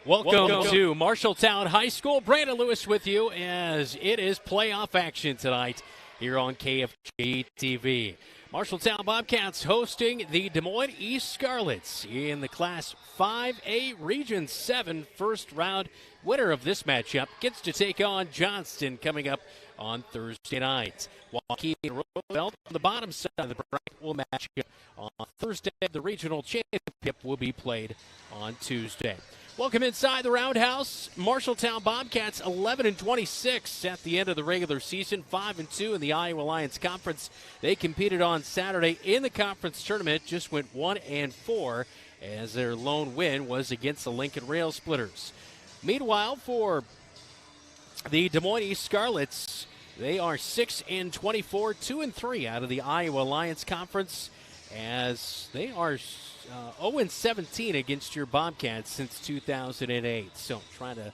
Welcome to Marshalltown High School. Brandon Lewis with you as it is playoff action tonight here on KFJB-TV. Marshalltown Bobcats hosting the Des Moines East Scarletts in the Class 5A Region 7 first round. Winner of this matchup gets to take on Johnston coming up on Thursday night. Waukee and Roosevelt on the bottom side of the bracket will match up on Thursday. The regional championship will be played on Tuesday. Welcome inside the Roundhouse. Marshalltown Bobcats 11-26 at the end of the regular season, 5-2 in the Iowa Lions Conference. They competed on Saturday in the conference tournament, just went 1-4 as their lone win was against the Lincoln Rail Splitters. Meanwhile, for the Des Moines East Scarletts, they are 6-24, 2-3 out of the Iowa Lions Conference, as they are 0-17 against your Bobcats since 2008. So trying to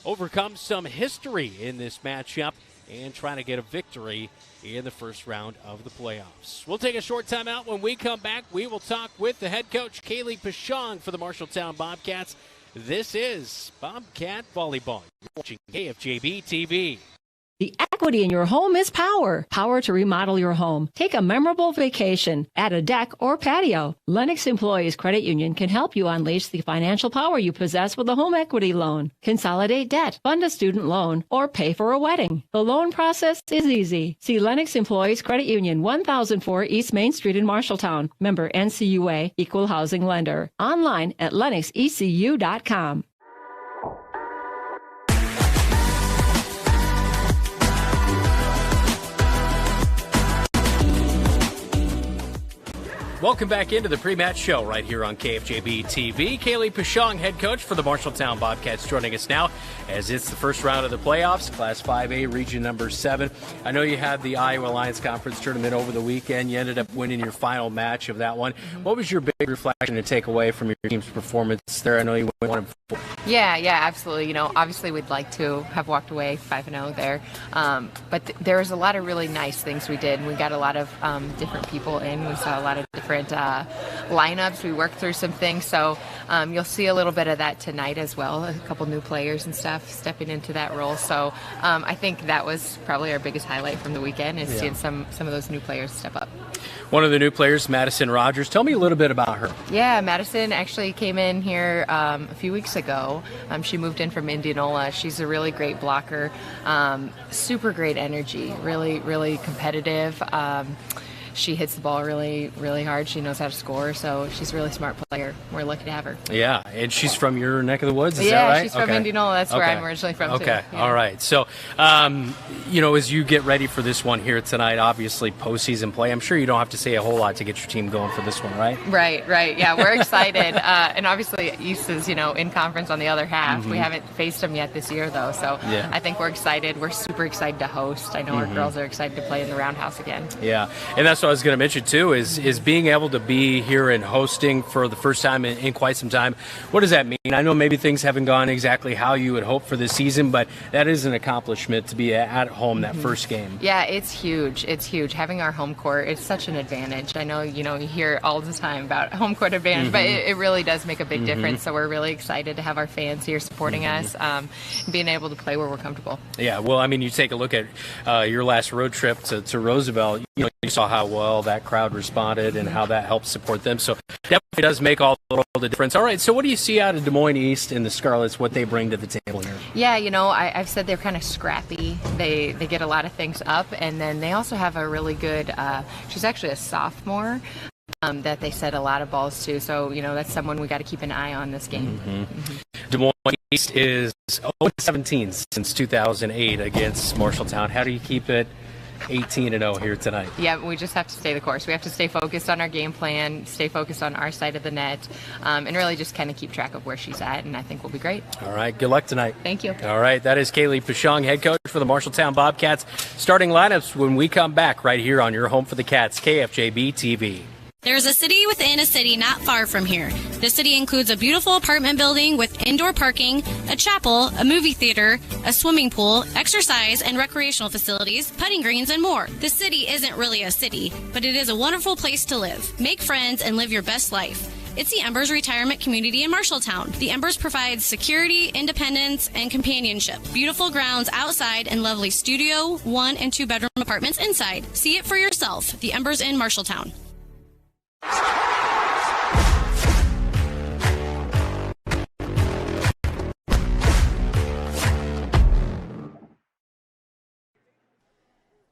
overcome some history in this matchup and trying to get a victory in the first round of the playoffs. We'll take a short time out. When we come back, we will talk with the head coach, Kaylee Pashong, for the Marshalltown Bobcats. This is Bobcat Volleyball. You're watching KFJB-TV. The equity in your home is power. Power to remodel your home. Take a memorable vacation. Add a deck or patio. Lennox Employees Credit Union can help you unleash the financial power you possess with a home equity loan. Consolidate debt, fund a student loan, or pay for a wedding. The loan process is easy. See Lennox Employees Credit Union, 1004 East Main Street in Marshalltown. Member NCUA, Equal Housing Lender. Online at lennoxecu.com. Welcome back into the Prematch show right here on KFJB-TV. Kaylee Pashong, head coach for the Marshalltown Bobcats, joining us now as it's the first round of the playoffs, Class 5A, Region number 7. I know you had the Iowa Lions Conference tournament over the weekend. You ended up winning your final match of that one. What was your big reflection to take away from your team's performance there? I know you went 1-4. Yeah, absolutely. You know, obviously we'd like to have walked away 5-0 there. But there was a lot of really nice things we did. We got a lot of different people in. We saw a lot of different lineups. We worked through some things. So you'll see a little bit of that tonight as well. A couple new players and stuff stepping into that role. So I think that was probably our biggest highlight from the weekend is seeing some of those new players step up. One of the new players, Madison Rogers. Tell me a little bit about her. Yeah, Madison actually came in here a few weeks ago. She moved in from Indianola. She's a really great blocker, super great energy, really, really competitive. She hits the ball really, really hard. She knows how to score, so she's a really smart player. We're lucky to have her. Yeah, and she's from your neck of the woods, is that right? Yeah, she's from Indianola. That's where I'm originally from, too. Okay, Yeah. All right. So, as you get ready for this one here tonight, obviously postseason play, I'm sure you don't have to say a whole lot to get your team going for this one, right? Right. Yeah, we're excited. And obviously, East is, in conference on the other half. We haven't faced them yet this year, though, so I think we're excited. We're super excited to host. I know our girls are excited to play in the Roundhouse again. Yeah, and that's what I was going to mention, too, is being able to be here and hosting for the first time in quite some time. What does that mean? I know maybe things haven't gone exactly how you would hope for this season, but that is an accomplishment to be at home that first game. Yeah, it's huge. It's huge. Having our home court, it's such an advantage. I know, you hear all the time about home court advantage, but it really does make a big difference. So we're really excited to have our fans here supporting us, being able to play where we're comfortable. Yeah, well, I mean, you take a look at your last road trip to Roosevelt, you saw how well that crowd responded and how that helped support them. So definitely does make all the difference. All right, so what do you see out of Des Moines East and the Scarletts, what they bring to the table here? Yeah, I've said they're kind of scrappy. They get a lot of things up, and then they also have a really good, she's actually a sophomore, that they set a lot of balls to. So, that's someone we got to keep an eye on this game. Des Moines East is 0-17 since 2008 against Marshalltown. How do you keep it 18-0 here tonight? Yeah, we just have to stay the course. We have to stay focused on our game plan, stay focused on our side of the net, and really just kind of keep track of where she's at, and I think we'll be great. All right, good luck tonight. Thank you. All right, that is Kaylee Pashong, head coach for the Marshalltown Bobcats. Starting lineups when we come back right here on your home for the Cats, KFJB-TV. There's a city within a city not far from here. The city includes a beautiful apartment building with indoor parking, a chapel, a movie theater, a swimming pool, exercise and recreational facilities, putting greens, and more. The city isn't really a city, but it is a wonderful place to live. Make friends and live your best life. It's the Embers Retirement Community in Marshalltown. The Embers provides security, independence, and companionship. Beautiful grounds outside and lovely studio, 1- and 2-bedroom apartments inside. See it for yourself. The Embers in Marshalltown.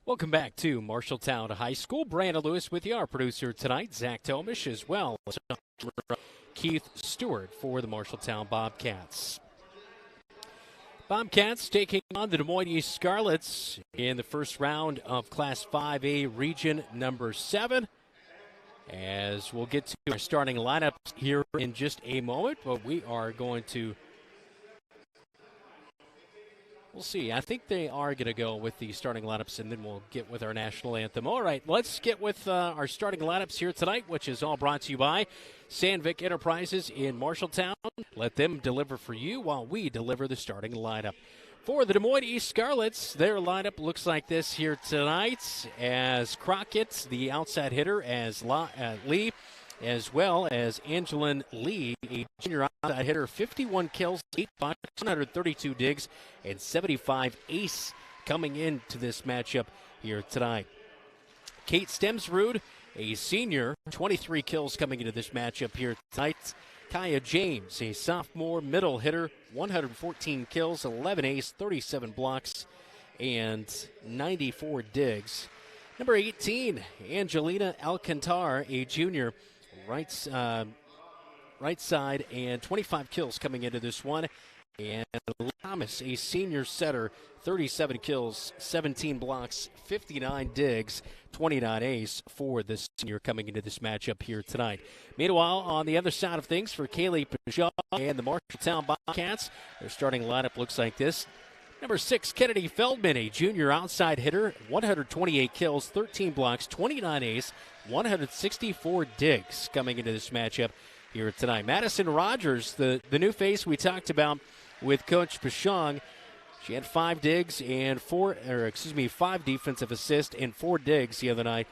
Welcome back to Marshalltown High School. Brandon Lewis with you, our producer tonight, Zach Tomish, as well as Keith Stewart for the Marshalltown Bobcats. Bobcats taking on the Des Moines East Scarletts in the first round of Class 5A Region number 7. As we'll get to our starting lineups here in just a moment, but we are going to we'll see. I think they are going to go with the starting lineups, and then we'll get with our national anthem. All right, let's get with our starting lineups here tonight, which is all brought to you by Sandvik Enterprises in Marshalltown. Let them deliver for you while we deliver the starting lineup. For the Des Moines East Scarletts, their lineup looks like this here tonight, as Crockett, the outside hitter, as Lee, as well as Angelin Lee, a junior outside hitter, 51 kills, 8 blocks, 132 digs, and 75 ace coming into this matchup here tonight. Kate Stemsrud, a senior, 23 kills coming into this matchup here tonight. Kaya James, a sophomore middle hitter, 114 kills, 11 ace, 37 blocks, and 94 digs. Number 18, Angelina Alcantar, a junior, right side, and 25 kills coming into this one. And Thomas, a senior setter, 37 kills, 17 blocks, 59 digs, 29 ace for the senior coming into this matchup here tonight. Meanwhile, on the other side of things for Kaylee Pajot and the Marshalltown Bobcats, their starting lineup looks like this. Number 6, Kennedy Feldman, a junior outside hitter, 128 kills, 13 blocks, 29 ace, 164 digs coming into this matchup here tonight. Madison Rogers, the new face we talked about with Coach Pashong. She had 5 digs and 5 defensive assists and 4 digs the other night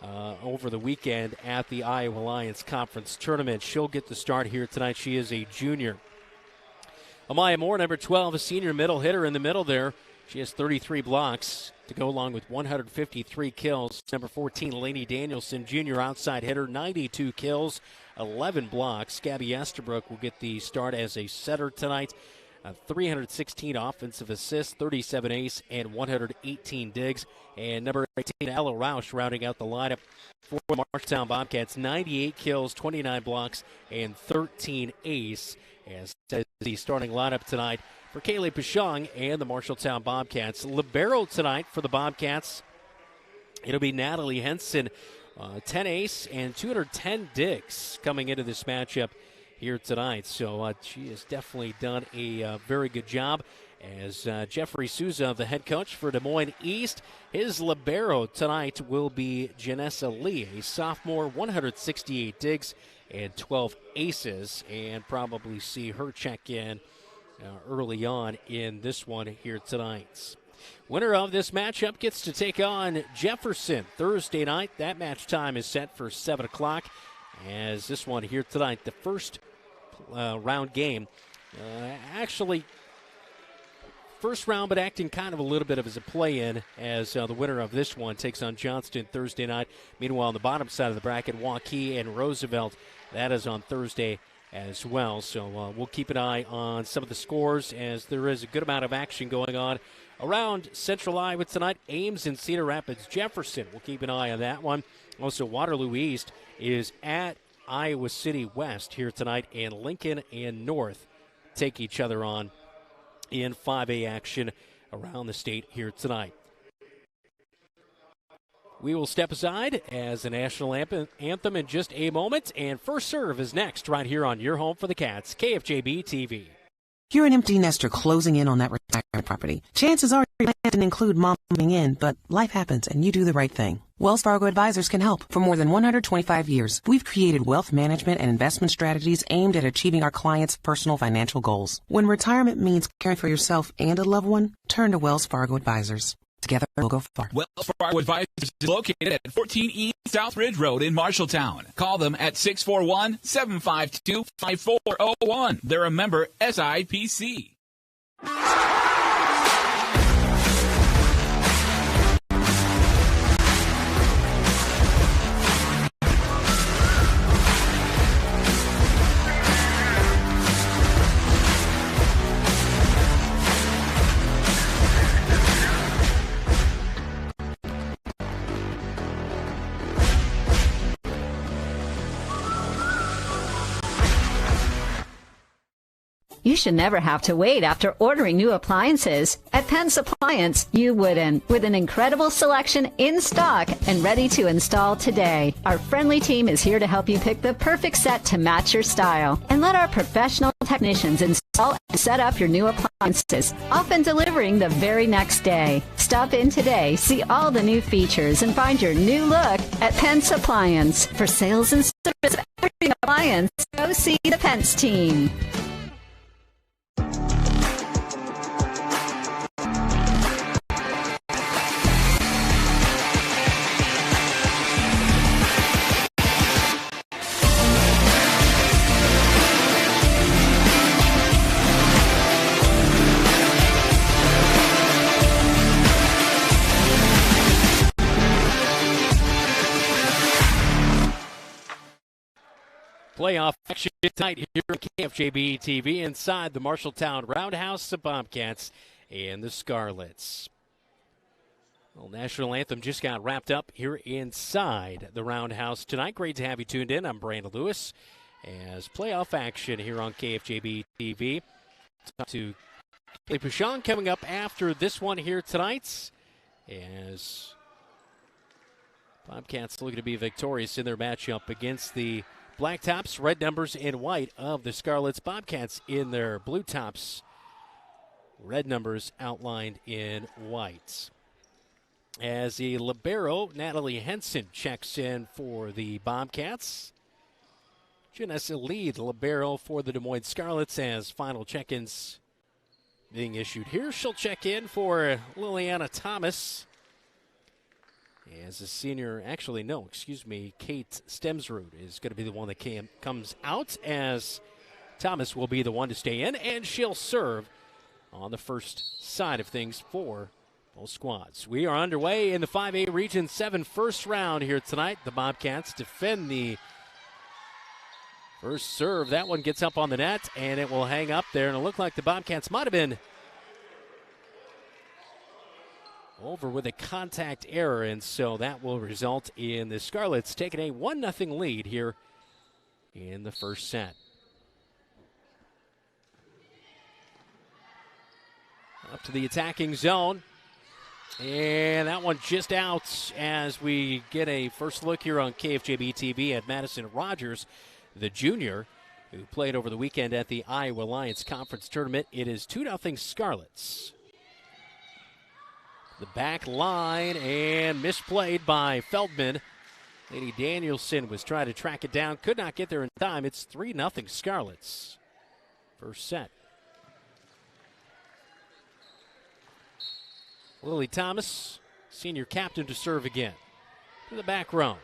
over the weekend at the Iowa Lions Conference Tournament. She'll get the start here tonight. She is a junior. Amaya Moore, number 12, a senior middle hitter in the middle there. She has 33 blocks to go along with 153 kills. Number 14, Lainey Danielson, junior outside hitter, 92 kills, 11 blocks. Gabby Estabrook will get the start as a setter tonight. 316 offensive assists, 37 ace, and 118 digs. And number 18, Ella Roush, rounding out the lineup for Marshalltown Bobcats, 98 kills, 29 blocks, and 13 ace, as the starting lineup tonight for Kaylee Pashong and the Marshalltown Bobcats. Libero tonight for the Bobcats, it'll be Natalie Henson, 10 ace and 210 digs coming into this matchup here tonight. So she has definitely done a very good job. As Jeffrey Souza, the head coach for Des Moines East, his libero tonight will be Janessa Lee, a sophomore, 168 digs and 12 aces, and probably see her check in early on in this one here tonight. Winner of this matchup gets to take on Jefferson Thursday night. That match time is set for 7 o'clock. As this one here tonight, the first round game, actually first round, but acting kind of a little bit of as a play-in, as the winner of this one takes on Johnston Thursday night. Meanwhile, on the bottom side of the bracket, Waukee and Roosevelt, that is on Thursday as well. So we'll keep an eye on some of the scores, as there is a good amount of action going on around Central Iowa tonight. Ames and Cedar Rapids Jefferson, we'll keep an eye on that one. Also, Waterloo East is at Iowa City West here tonight, and Lincoln and North take each other on in 5A action around the state here tonight. We will step aside as the national anthem in just a moment, and First Serve is next right here on your home for the Cats, KFJB-TV. You're an empty nester closing in on that retirement property. Chances are your plan didn't include mom moving in, but life happens and you do the right thing. Wells Fargo Advisors can help. For more than 125 years, we've created wealth management and investment strategies aimed at achieving our clients' personal financial goals. When retirement means caring for yourself and a loved one, turn to Wells Fargo Advisors. Together, we'll go far. Wells Fargo Advisors is located at 14 East South Ridge Road in Marshalltown. Call them at 641-752-5401. They're a member SIPC. You should never have to wait after ordering new appliances. At Penn's Appliance, you wouldn't. With an incredible selection in stock and ready to install today. Our friendly team is here to help you pick the perfect set to match your style. And let our professional technicians install and set up your new appliances, often delivering the very next day. Stop in today, see all the new features, and find your new look at Penn's Appliance. For sales and service of every appliance, go see the Penn's team. Playoff action tonight here on KFJB-TV inside the Marshalltown Roundhouse, the Bobcats and the Scarletts. Well, national anthem just got wrapped up here inside the Roundhouse tonight. Great to have you tuned in. I'm Brandon Lewis as playoff action here on KFJB-TV. Talk to Kelly Pichon coming up after this one here tonight as Bobcats looking to be victorious in their matchup against the Black tops, red numbers in white of the Scarletts. Bobcats in their blue tops, red numbers outlined in white. As the libero, Natalie Henson, checks in for the Bobcats. Janessa Lee, the libero for the Des Moines Scarletts, as final check-ins being issued here. She'll check in for Liliana Thomas. As a senior, Kate Stemsrud is going to be the one that comes out, as Thomas will be the one to stay in, and she'll serve on the first side of things for both squads. We are underway in the 5A Region 7 first round here tonight. The Bobcats defend the first serve. That one gets up on the net, and it will hang up there, and it looked like the Bobcats might have been over with a contact error, and so that will result in the Scarletts taking a 1-0 lead here in the first set. Up to the attacking zone, and that one just out as we get a first look here on KFJB-TV at Madison Rogers, the junior, who played over the weekend at the Iowa Lions Conference Tournament. It is 2-0 Scarletts. The back line, and misplayed by Feldman. Lady Danielson was trying to track it down, could not get there in time. It's 3-0 Scarletts. First set. Lily Thomas, senior captain, to serve again. To the back row.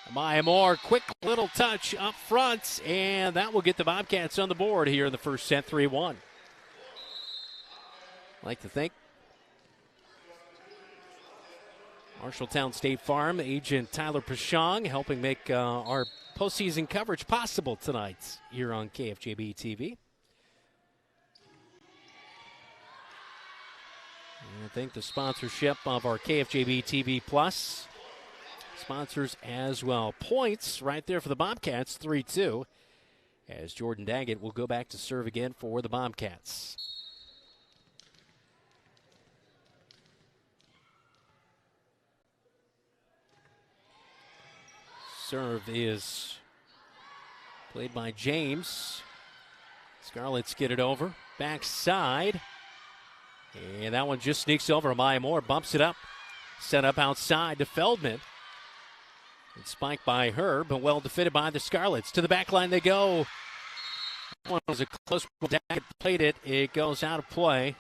Amaya Moore, quick little touch up front, and that will get the Bobcats on the board here in the first set, 3-1. Like to think Marshalltown State Farm agent Tyler Pichon helping make our postseason coverage possible tonight here on KFJB-TV. And I think the sponsorship of our KFJB-TV Plus sponsors as well. Points right there for the Bobcats, 3-2, as Jordan Daggett will go back to serve again for the Bobcats. Serve is played by James. Scarletts get it over. Backside. And that one just sneaks over. Amaya Moore bumps it up. Set up outside to Feldman. And spiked by her, but well defended by the Scarletts. To the back line they go. That one was a close one. Daggett played it. It goes out of play.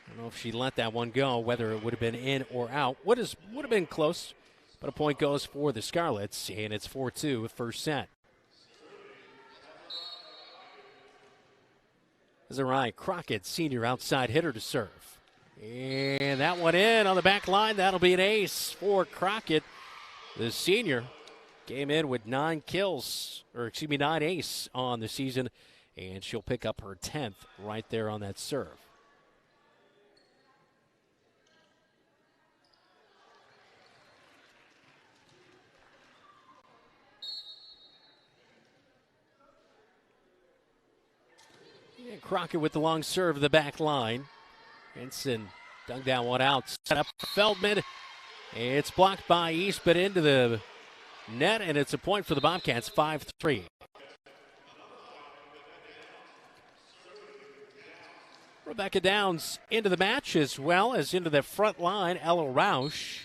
I don't know if she let that one go, whether it would have been in or out. Would have been close, but a point goes for the Scarletts, and it's 4-2 first set. Azariah Crockett, senior outside hitter to serve. And that one in on the back line. That'll be an ace for Crockett. The senior came in with 9 ace on the season, and she'll pick up her 10th right there on that serve. And Crockett with the long serve of the back line. Henson dug that one out. Set up for Feldman. It's blocked by East, but into the net, and it's a point for the Bobcats, 5-3. Rebecca Downs into the match as well as into the front line, Ella Roush.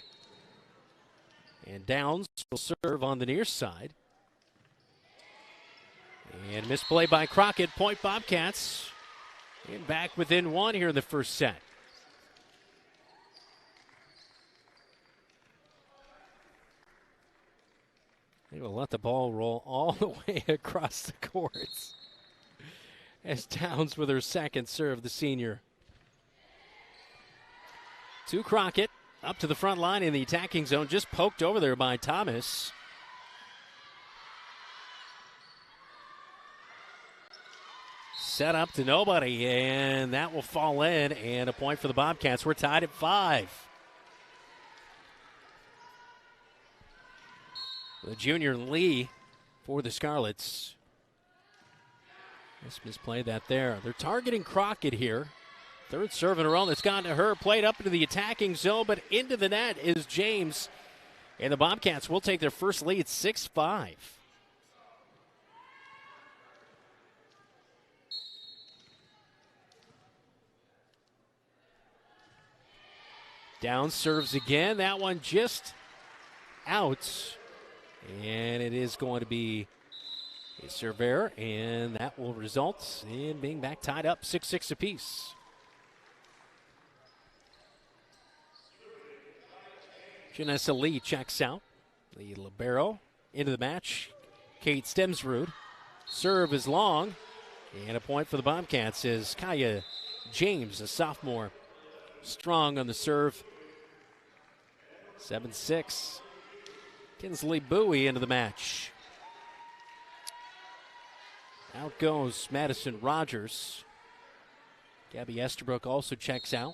And Downs will serve on the near side. And misplay by Crockett, point Bobcats. And back within 1 here in the first set. They will let the ball roll all the way across the courts. As Downs with her second serve, the senior. To Crockett, up to the front line in the attacking zone, just poked over there by Thomas. Set up to nobody, and that will fall in, and a point for the Bobcats. We're tied at 5. The junior Lee for the Scarletts. Just misplayed that there. They're targeting Crockett here. Third serve in a row that's gone to her. Played up into the attacking zone, but into the net is James. And the Bobcats will take their first lead, 6-5. Down serves again. That one just out. And it is going to be a serve error, and that will result in being back tied up 6-6 apiece. Janessa Lee checks out. The libero into the match. Kate Stemsrud. Serve is long, and a point for the Bobcats is Kaya James, a sophomore. Strong on the serve. 7-6. Kinsley Bowie into the match. Out goes Madison Rogers. Gabby Estabrook also checks out.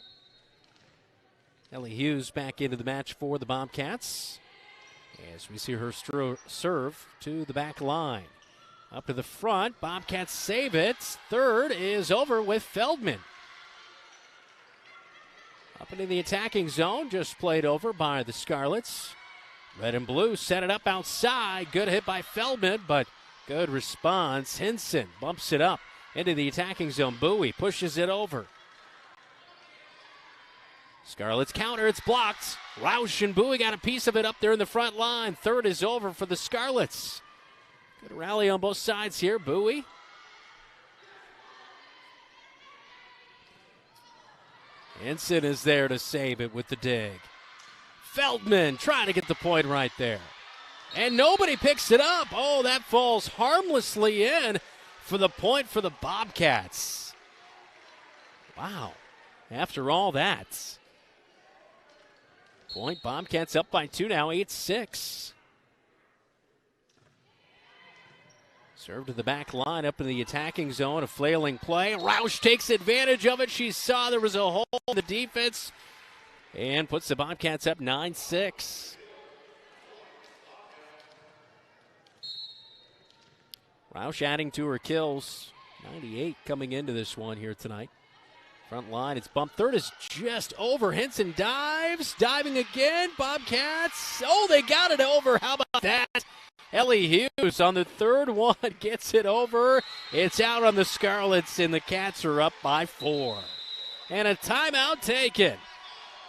Ellie Hughes back into the match for the Bobcats. As we see her serve to the back line. Up to the front. Bobcats save it. Third is over with Feldman. Up into the attacking zone. Just played over by the Scarletts. Red and blue set it up outside. Good hit by Feldman, but good response. Henson bumps it up into the attacking zone. Bowie pushes it over. Scarletts counter. It's blocked. Roush and Bowie got a piece of it up there in the front line. Third is over for the Scarletts. Good rally on both sides here. Bowie. Henson is there to save it with the dig. Feldman trying to get the point right there. And nobody picks it up. Oh, that falls harmlessly in for the point for the Bobcats. Wow. After all that. Point, Bobcats up by 2 now, 8-6. Serve to the back line, up in the attacking zone, a flailing play. Roush takes advantage of it. She saw there was a hole in the defense and puts the Bobcats up 9-6. Roush adding to her kills. 98 coming into this one here tonight. Front line, it's bumped. Third is just over. Henson dives. Diving again. Bobcats. Oh, they got it over. How about that? Ellie Hughes on the third one gets it over. It's out on the Scarletts, and the Cats are up by 4. And a timeout taken.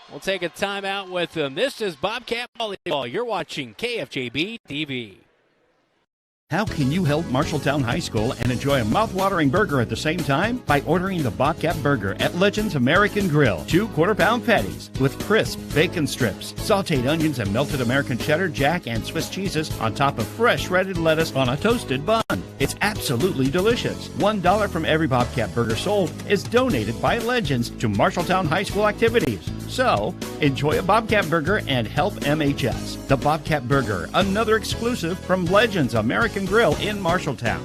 We'll take a timeout with them. This is Bobcat Volleyball. You're watching KFJB-TV. How can you help Marshalltown High School and enjoy a mouth-watering burger at the same time? By ordering the Bobcat Burger at Legends American Grill. 2 quarter-pound patties with crisp bacon strips, sauteed onions, and melted American cheddar, jack, and Swiss cheeses on top of fresh shredded lettuce on a toasted bun. It's absolutely delicious. $1 from every Bobcat Burger sold is donated by Legends to Marshalltown High School activities. So, enjoy a Bobcat Burger and help MHS. The Bobcat Burger, another exclusive from Legends American Grill in Marshalltown.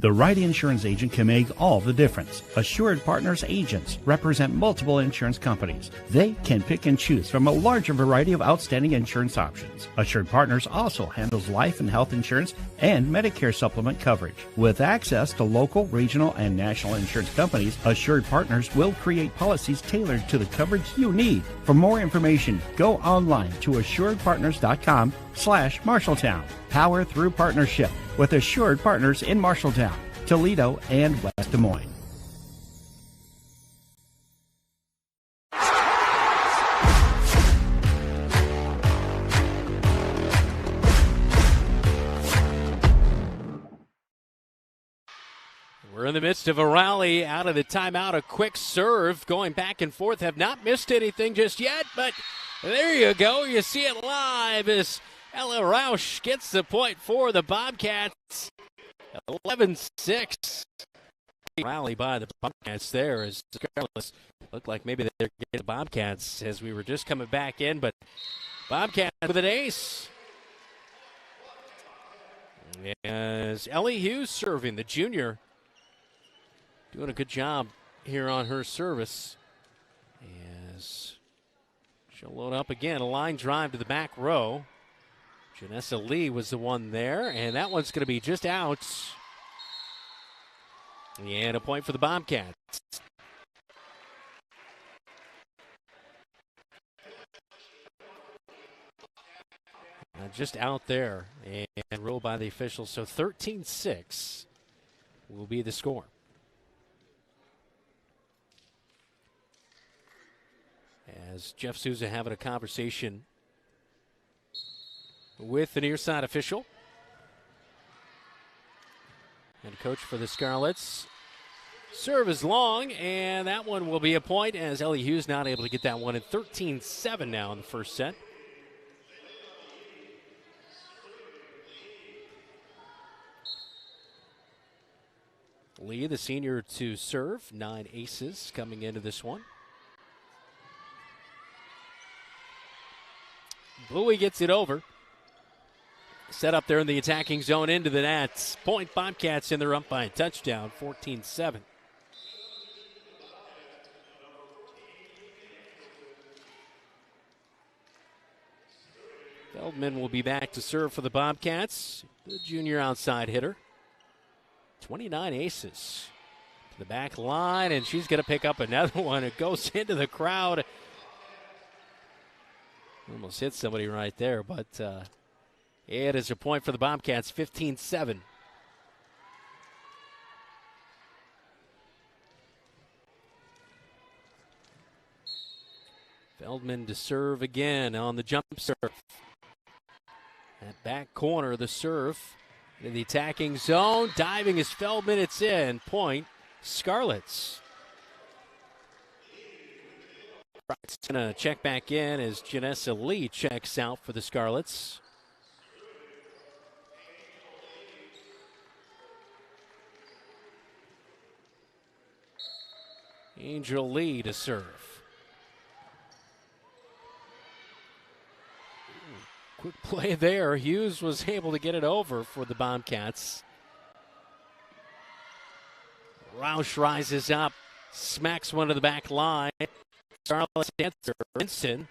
The right insurance agent can make all the difference. Assured Partners agents represent multiple insurance companies. They can pick and choose from a larger variety of outstanding insurance options. Assured Partners also handles life and health insurance and Medicare supplement coverage. With access to local, regional, and national insurance companies, Assured Partners will create policies tailored to the coverage you need. For more information, go online to assuredpartners.com/Marshalltown. Power through partnership with Assured Partners in Marshalltown, Toledo, and West Des Moines. We're in the midst of a rally out of the timeout. A quick serve going back and forth. Have not missed anything just yet, but there you go. You see it live as Ella Rausch gets the point for the Bobcats. 11-6. Rally by the Bobcats there as Scarletts looked like maybe they're getting the Bobcats as we were just coming back in, but Bobcats with an ace. As Ellie Hughes serving, the junior, doing a good job here on her service. As she'll load up again, a line drive to the back row. Janessa Lee was the one there, and that one's going to be just out. And a point for the Bobcats. Just out there and ruled by the officials. So 13-6 will be the score. As Jeff Souza having a conversation with the near side official and coach for the Scarletts. Serve is long, and that one will be a point as Ellie Hughes not able to get that one in. 13-7 now in the first set. Lee, the senior, to serve. 9 aces coming into this one. Bowie gets it over. Set up there in the attacking zone into the net. Point Bobcats, and they're up by a touchdown, 14-7. Feldman will be back to serve for the Bobcats. The junior outside hitter. 29 aces. To the back line, and she's going to pick up another one. It goes into the crowd. Almost hit somebody right there, but it is a point for the Bobcats, 15-7. Feldman to serve again on the jump serve. That back corner, the serve in the attacking zone. Diving is Feldman. It's in. Point, Scarletts. It's going to check back in as Janessa Lee checks out for the Scarletts. Angel Lee to serve. Quick play there. Hughes was able to get it over for the Bobcats. Rausch rises up, smacks one to the back line. Scarlett's answer, Winston.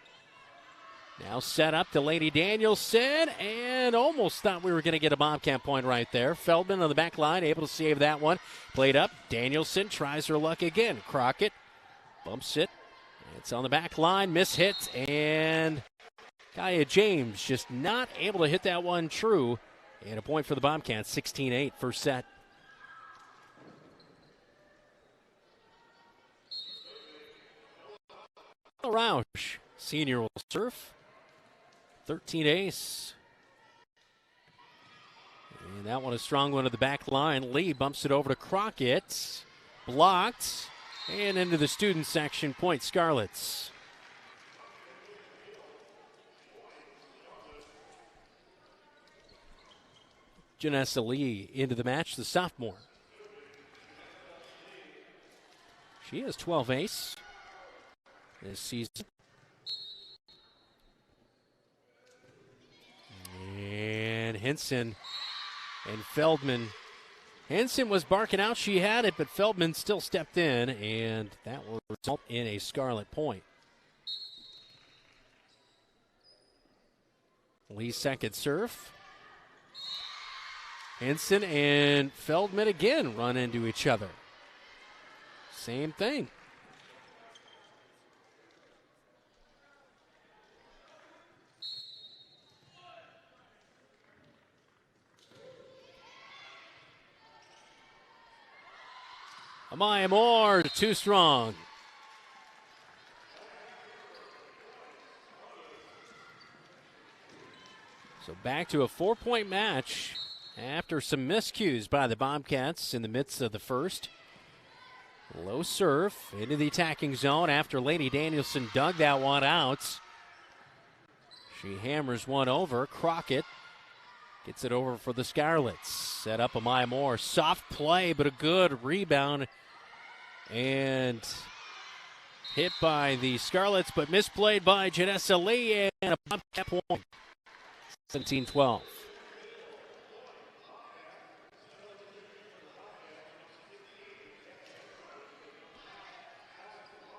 Now set up to Lady Danielson, and almost thought we were going to get a Bobcat point right there. Feldman on the back line, able to save that one. Played up. Danielson tries her luck again. Crockett bumps it. It's on the back line, mishit, and Kaya James just not able to hit that one true. And a point for the Bobcats, 16-8, first set. Rausch, senior, will serve. 13 ace. And that one a strong one to the back line. Lee bumps it over to Crockett. Blocked. And into the student section. Point Scarletts. Janessa Lee into the match, the sophomore. She has 12 ace this season. And Henson and Feldman. Henson was barking out she had it, but Feldman still stepped in, and that will result in a Scarlett point. Lee's second serve. Henson and Feldman again run into each other. Same thing. Amaya Moore, too strong. So back to a 4-point match after some miscues by the Bobcats in the midst of the first. Low serve into the attacking zone after Lady Danielson dug that one out. She hammers one over. Crockett gets it over for the Scarletts. Set up Amaya Moore. Soft play, but a good rebound. And hit by the Scarletts, but misplayed by Janessa Lee, and a Bobcat point. 17-12.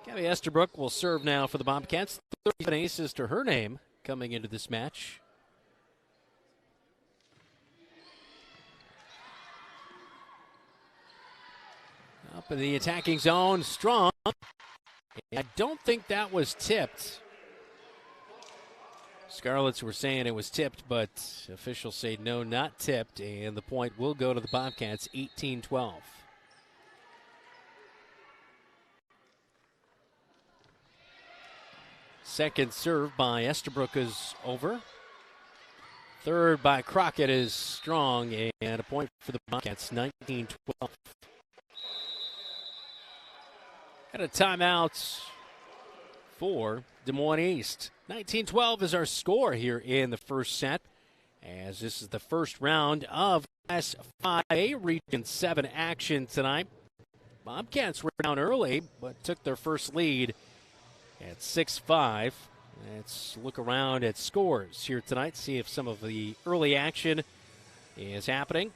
Gabby Estabrook will serve now for the Bobcats. 37 aces to her name coming into this match. Up in the attacking zone, strong. I don't think that was tipped. Scarletts were saying it was tipped, but officials say no, not tipped, and the point will go to the Bobcats, 18-12. Second serve by Estabrook is over. Third by Crockett is strong, and a point for the Bobcats, 19-12. And a timeout for Des Moines East. 19-12 is our score here in the first set, as this is the first round of Class 5A Region 7 action tonight. Bobcats were down early, but took their first lead at 6-5. Let's look around at scores here tonight, see if some of the early action is happening.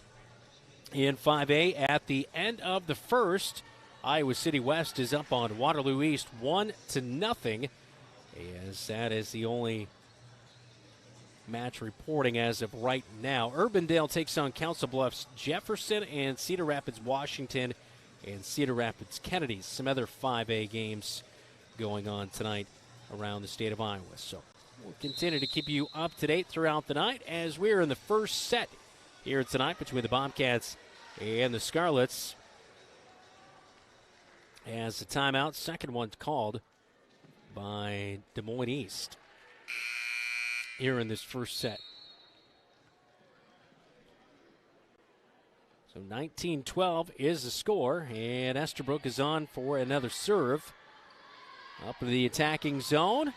In 5A, at the end of the first, Iowa City West is up on Waterloo East 1-0, as that is the only match reporting as of right now. Urbandale takes on Council Bluffs Jefferson, and Cedar Rapids Washington and Cedar Rapids Kennedy. Some other 5A games going on tonight around the state of Iowa. So we'll continue to keep you up to date throughout the night as we're in the first set here tonight between the Bobcats and the Scarletts. As the timeout, second one called by Des Moines East here in this first set. So 19-12 is the score, and Estabrook is on for another serve. Up to the attacking zone.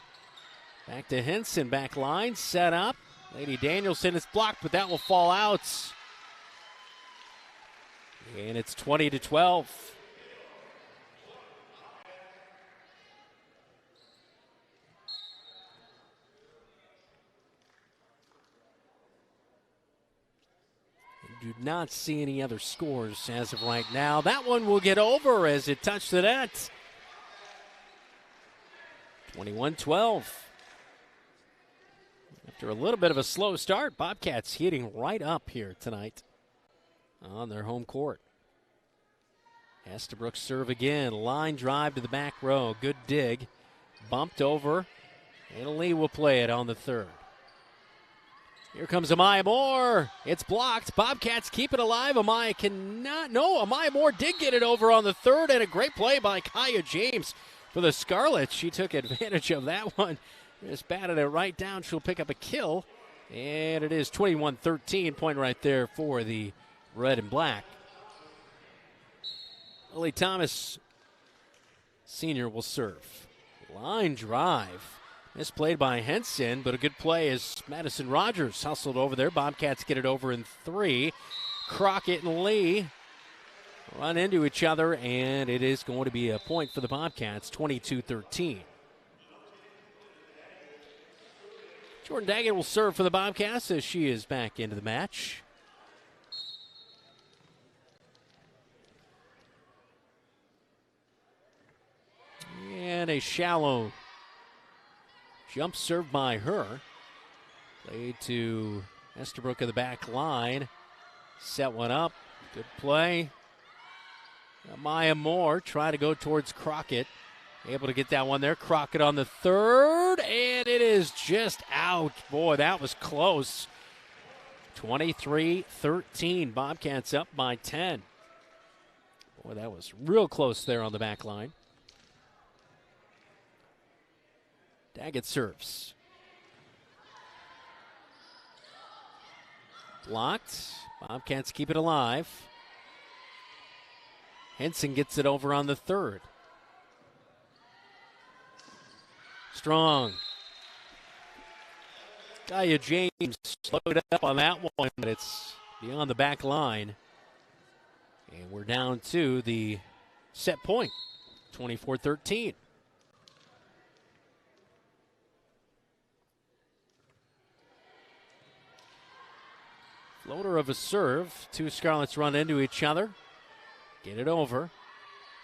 Back to Henson, back line, set up. Lady Danielson is blocked, but that will fall out. And it's 20-12. Do not see any other scores as of right now. That one will get over as it touched the net. 21-12. After a little bit of a slow start, Bobcats heating right up here tonight on their home court. Estabrook serve again. Line drive to the back row. Good dig. Bumped over. And Lee will play it on the third. Here comes Amaya Moore. It's blocked. Bobcats keep it alive. Amaya cannot. No, Amaya Moore did get it over on the third, and a great play by Kaya James for the Scarletts. She took advantage of that one. Just batted it right down. She'll pick up a kill And it is 21-13, point right there for the red and black. Lily Thomas, senior, will serve. Line drive. Misplayed by Henson, but a good play as Madison Rogers hustled over there. Bobcats get it over in 3. Crockett and Lee run into each other, and it is going to be a point for the Bobcats, 22-13. Jordan Daggett will serve for the Bobcats as she is back into the match. And a shallow jump serve by her. Played to Estabrook of the back line. Set one up. Good play. Maya Moore try to go towards Crockett. Able to get that one there. Crockett on the third, and it is just out. Boy, that was close. 23-13. Bobcats up by 10. Boy, that was real close there on the back line. Daggett serves. Blocked. Bobcats keep it alive. Henson gets it over on the third. Strong. Gaia James slowed up on that one, but it's beyond the back line. And we're down to the set point, 24-13. Floater of a serve. Two Scarletts run into each other. Get it over.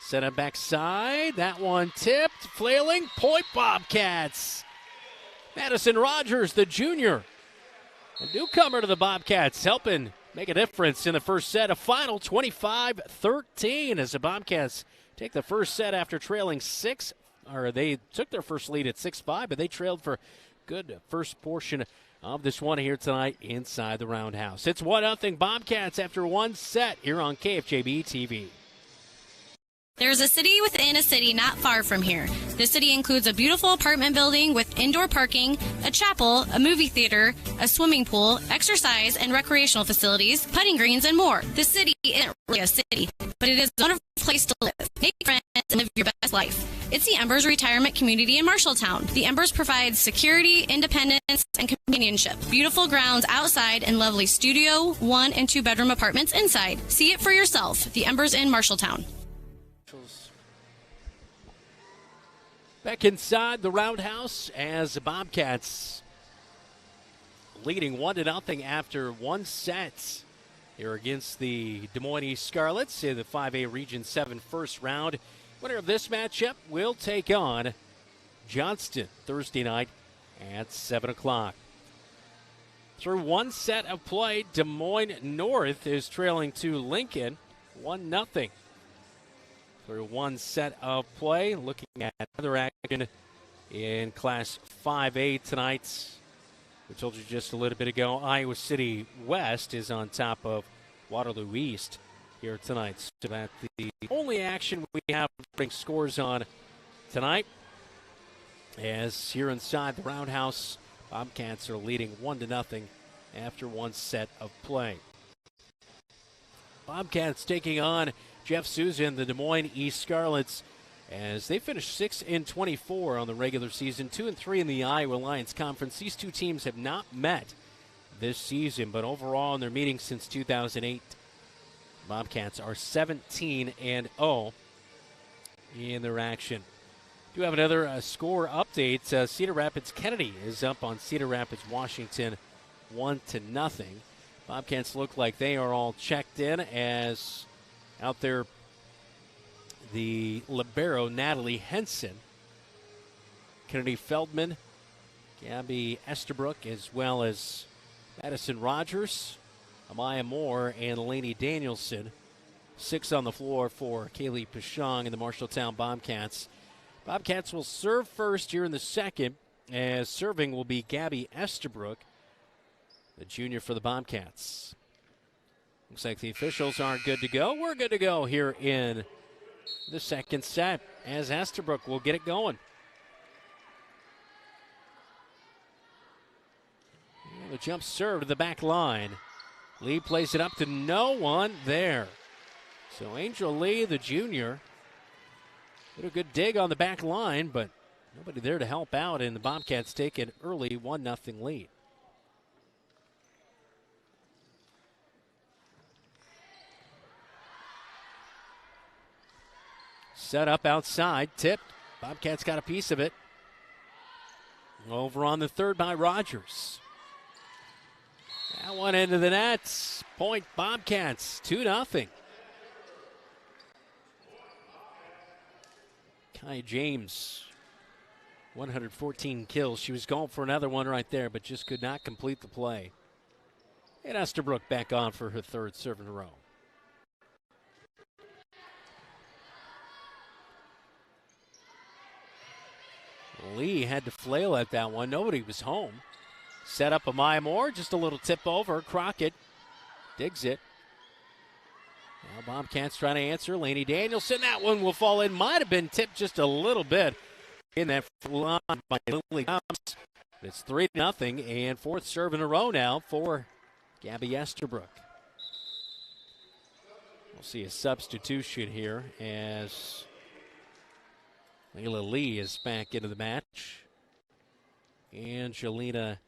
Set up backside. That one tipped. Flailing. Point Bobcats. Madison Rogers, the junior. A newcomer to the Bobcats, helping make a difference in the first set. A final 25-13 as the Bobcats take the first set after trailing 6. Or they took their first lead at 6-5, but they trailed for good first portion of this one here tonight inside the Roundhouse. It's 1-0 Bobcats after one set here on KFJB-TV. There's a city within a city not far from here. The city includes a beautiful apartment building with indoor parking, a chapel, a movie theater, a swimming pool, exercise and recreational facilities, putting greens, and more. The city isn't really a city, but it is a wonderful place to live, make friends, and live your best life. It's the Embers Retirement Community in Marshalltown. The Embers provides security, independence, and companionship. Beautiful grounds outside and lovely studio, 1- and 2-bedroom apartments inside. See it for yourself. The Embers in Marshalltown. Back inside the Roundhouse as the Bobcats leading 1-0 after one set here against the Des Moines East Scarletts in the 5A Region 7 first round. Winner of this matchup will take on Johnston Thursday night at 7 o'clock. Through one set of play, Des Moines North is trailing to Lincoln 1-0. Through one set of play, looking at other action in Class 5A tonight. We told you just a little bit ago, Iowa City West is on top of Waterloo East here tonight. So that's the only action we have to bring scores on tonight. As here inside the Roundhouse, Bobcats are leading 1-0 after one set of play. Bobcats taking on Jeff Souza and the Des Moines East Scarletts as they finished 6-24 on the regular season, 2-3 in the Iowa Alliance Conference. These two teams have not met this season, but overall in their meetings since 2008, Bobcats are 17-0 in their action. Do have another score update. Cedar Rapids Kennedy is up on Cedar Rapids Washington 1-0. Bobcats look like they are all checked in as out there the libero Natalie Henson, Kennedy Feldman, Gabby Estabrook, as well as Madison Rogers, Amaya Moore, and Lainey Danielson. 6 on the floor for Kaylee Pashong and the Marshalltown Bobcats. Bobcats will serve first here in the second, as serving will be Gabby Estabrook, the junior for the Bobcats. Looks like the officials are good to go. We're good to go here in the second set as Estabrook will get it going. And A jump serve to the back line. Lee plays it up to no one there. So Angel Lee, the junior, did a good dig on the back line, but nobody there to help out, and the Bobcats take an early 1-0 lead. Set up outside, tipped. Bobcats got a piece of it. Over on the third by Rogers. That one into the nets. Point Bobcats, 2-0. Kai James, 114 kills. She was going for another one right there, but just could not complete the play. And Estabrook back on for her third serve in a row. Lee had to flail at that one. Nobody was home. Set up Amaya Moore, just a little tip over. Crockett digs it. Now Bobcats trying to answer. Lainey Danielson, that one will fall in. Might have been tipped just a little bit in that line by Lily Combs. It's 3-0 and fourth serve in a row now for Gabby Estabrook. We'll see a substitution here as Layla Lee is back into the match. Angelina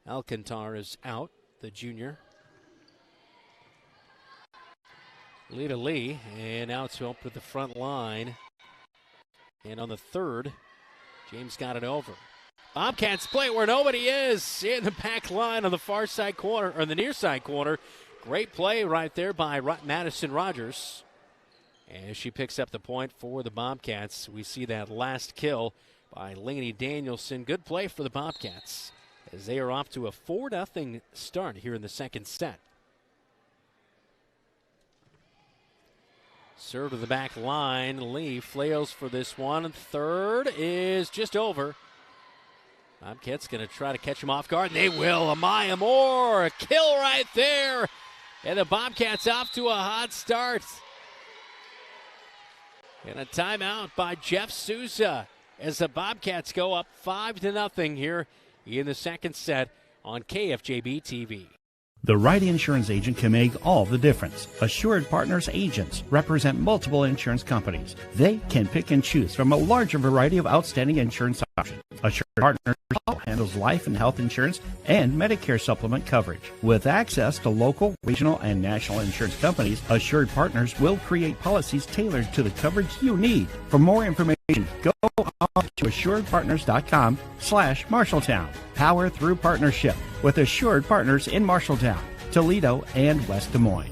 Alcantar is out, the junior. Lita Lee, and now it's up with the front line. And on the third, James got it over. Bobcats play where nobody is in the back line on the far side corner, or the near side corner. Great play right there by Madison Rogers. As she picks up the point for the Bobcats, we see that last kill by Lainey Danielson. Good play for the Bobcats as they are off to a 4-0 start here in the second set. Serve to the back line. Lee flails for this one. Third is just over. Bobcats going to try to catch him off guard, and they will. Amaya Moore, a kill right there. And the Bobcats off to a hot start. And a timeout by Jeff Souza as the Bobcats go up 5-0 here in the second set on KFJB-TV. The right insurance agent can make all the difference. Assured Partners agents represent multiple insurance companies. They can pick and choose from a larger variety of outstanding insurance options. Assured Partners handles life and health insurance and Medicare supplement coverage. With access to local, regional, and national insurance companies, Assured Partners will create policies tailored to the coverage you need. For more information, go on to assuredpartners.com/Marshalltown. Power through partnership with Assured Partners in Marshalltown, Toledo, and West Des Moines.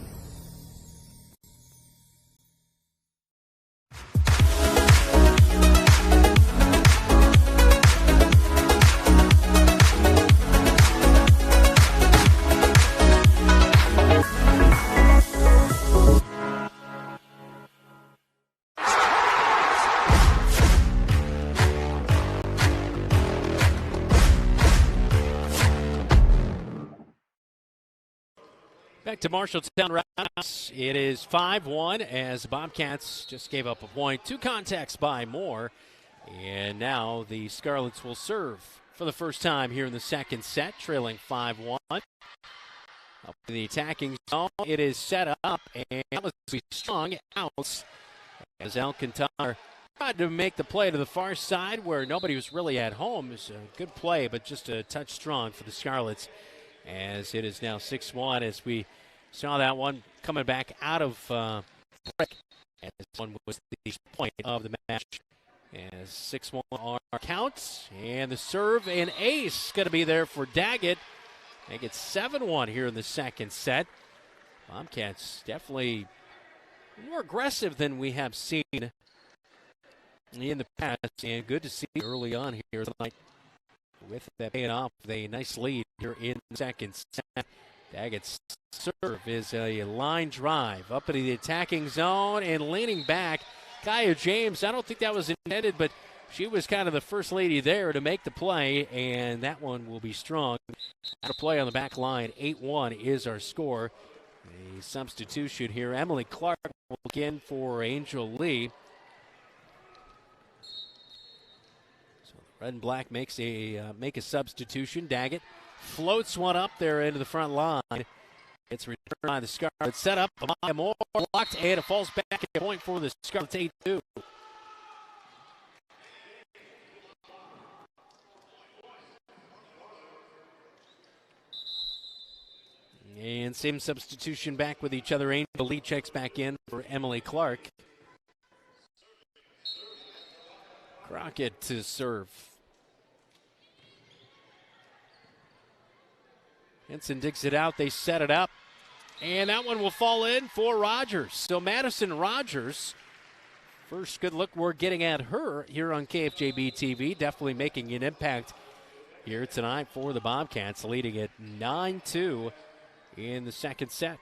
Back to Marshalltown Roundhouse. It is 5-1 as the Bobcats just gave up a point. Two contacts by Moore. And now the Scarletts will serve for the first time here in the second set, trailing 5-1. Up in the attacking zone, it is set up, and that was strong out as Alcantar tried to make the play to the far side where nobody was really at home. It was a good play, but just a touch strong for the Scarletts. As it is now 6-1 as we saw that one coming back out of break. And this one was the point of the match. As 6-1 our counts. And the serve and ace going to be there for Daggett. Make it 7-1 here in the second set. Bobcats definitely more aggressive than we have seen in the past. And good to see early on here tonight. With that paying off, a nice lead here in the second set. Daggett's serve is a line drive up into the attacking zone and leaning back. Kaya James, I don't think that was intended, but she was kind of the first lady there to make the play, and that one will be strong. Out of play on the back line, 8-1 is our score. A substitution here. Emily Clark will begin for Angel Lee. Red and black make a substitution. Daggett floats one up there into the front line. It's returned by the Scarletts. Set up by Moore, blocked, and it falls back at a point for the Scarletts. 8-2. And same substitution back with each other. Angel Lee checks back in for Emily Clark. Crockett to serve. Henson digs it out. They set it up. And that one will fall in for Rogers. So Madison Rogers, first good look we're getting at her here on KFJB-TV. Definitely making an impact here tonight for the Bobcats, leading at 9-2 in the second set.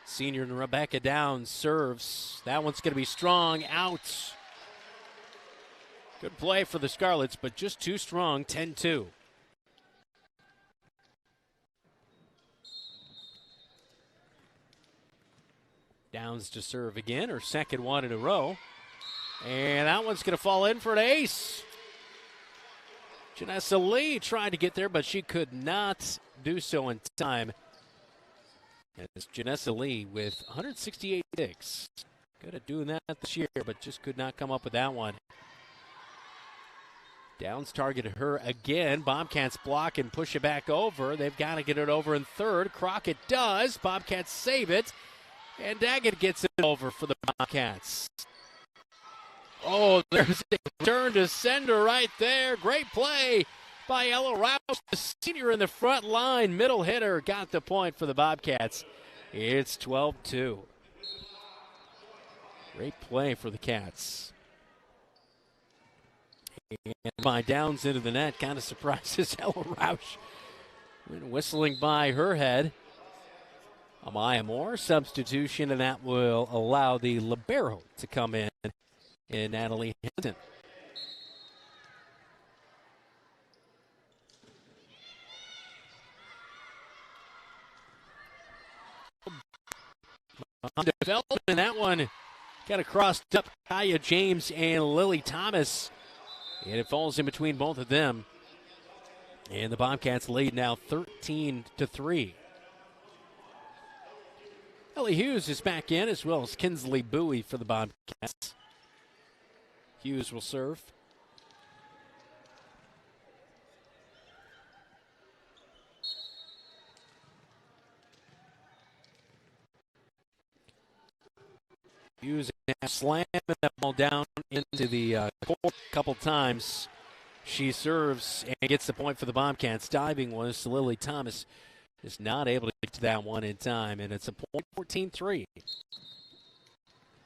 Senior Rebecca Downs serves. That one's going to be strong. Out. Good play for the Scarletts, but just too strong. 10-2. Downs to serve again, her second one in a row. And that one's going to fall in for an ace. Janessa Lee tried to get there, but she could not do so in time. It's Janessa Lee with 168 digs. Good at doing that this year, but just could not come up with that one. Downs targeted her again. Bobcats block and push it back over. They've got to get it over in third. Crockett does. Bobcats save it. And Daggett gets it over for the Bobcats. Oh, there's a turn to sender right there. Great play by Ella Rouse, the senior in the front line. Middle hitter got the point for the Bobcats. It's 12-2. Great play for the Cats. And by Downs into the net, kind of surprises Ella Rouse. Whistling by her head. Amaya Moore substitution, and that will allow the libero to come in Natalie Hinton. On development, that one kind of crossed up Kaya James and Lily Thomas, and it falls in between both of them. And the Bobcats lead now 13-3. Ellie Hughes is back in, as well as Kinsley Bowie for the Bobcats. Hughes will serve. Hughes now slamming that ball down into the court a couple times. She serves and gets the point for the Bobcats. Diving was Lily Thomas. Is not able to get to that one in time, and it's a point. 14-3.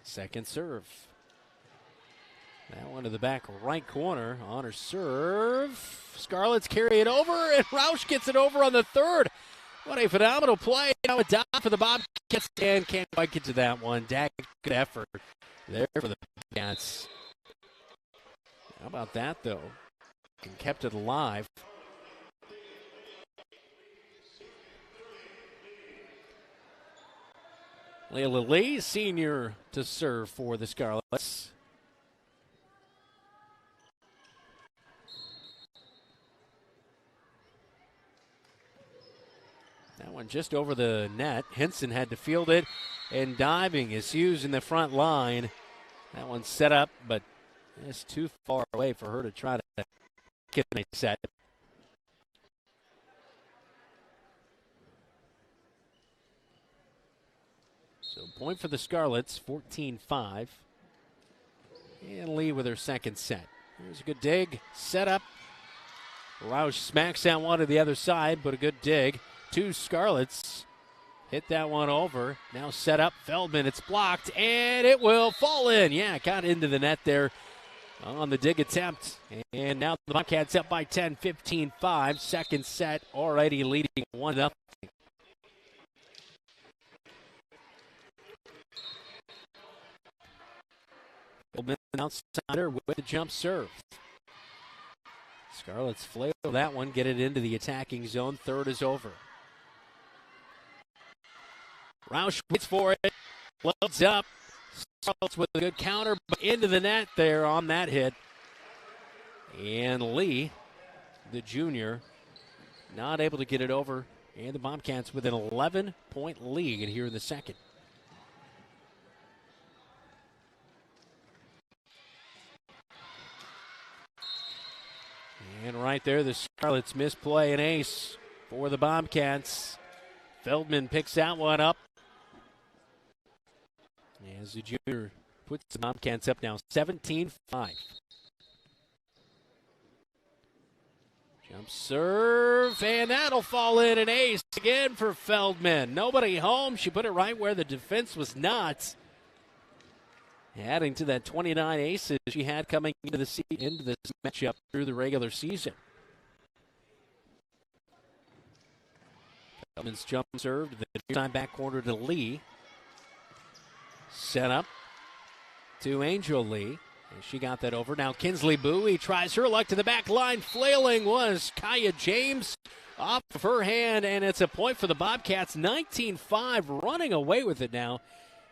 Second serve. That one to the back right corner on her serve. Scarletts carry it over, and Roush gets it over on the third. What a phenomenal play. Now a dive for the Bobcats, and can't quite get to that one. Good effort there for the Bobcats. How about that, though? And kept it alive. Layla Lee, senior, to serve for the Scarletts. That one just over the net. Henson had to field it, and diving is Hughes in the front line. That one's set up, but it's too far away for her to try to get a set. So point for the Scarletts, 14-5. And Lee with her second set. Here's a good dig, set up. Roush smacks that one to the other side, but a good dig. Two Scarletts hit that one over. Now set up, Feldman, it's blocked, and it will fall in. Yeah, got into the net there on the dig attempt. And now the Bobcats up by 10, 15-5. Second set already leading 1-0. Feldman outsider with the jump serve. Scarletts flail that one, get it into the attacking zone. Third is over. Roush waits for it. Loads up. Scarletts with a good counter, but into the net there on that hit. And Lee, the junior, not able to get it over. And the Bobcats with an 11-point lead here in the second. And right there, the Scarletts misplay an ace for the Bobcats. Feldman picks that one up. As the junior puts the Bobcats up now 17-5. Jump serve, and that'll fall in. An ace again for Feldman. Nobody home. She put it right where the defense was not. Adding to that 29 aces she had coming into this matchup through the regular season. Feldman's jump serve to the near side back corner to Lee. Set up to Angel Lee. And she got that over. Now Kinsley Bowie tries her luck to the back line. Flailing was Kaya James off of her hand, and it's a point for the Bobcats. 19-5, running away with it now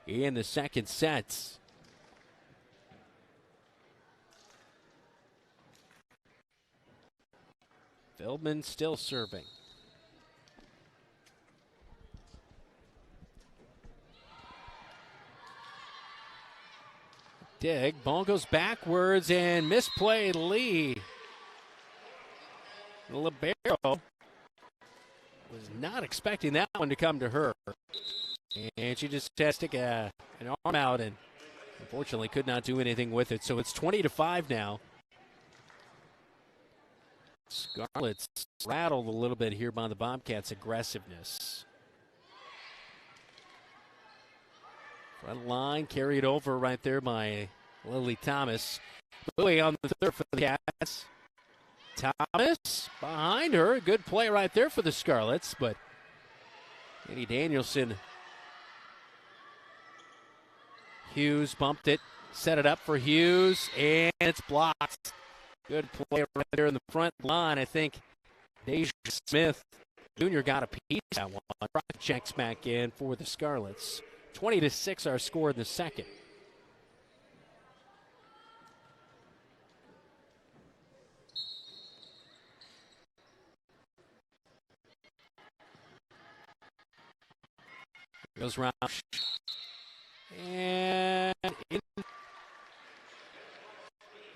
in the second set. Feldman still serving. Dig, ball goes backwards and misplayed Lee. The libero was not expecting that one to come to her. And she just had to stick an arm out and unfortunately could not do anything with it. So it's 20-5 now. Scarletts rattled a little bit here by the Bobcats' aggressiveness. Front line carried over right there by Lily Thomas. Bowie on the third for the Cats. Thomas behind her. Good play right there for the Scarletts, but Eddie Danielson. Hughes bumped it, set it up for Hughes, and it's blocked. Good play right there in the front line. I think Deja Smith Jr. got a piece of that one. Checks back in for the Scarletts. 20-6 our score in the second. Here goes Roush. And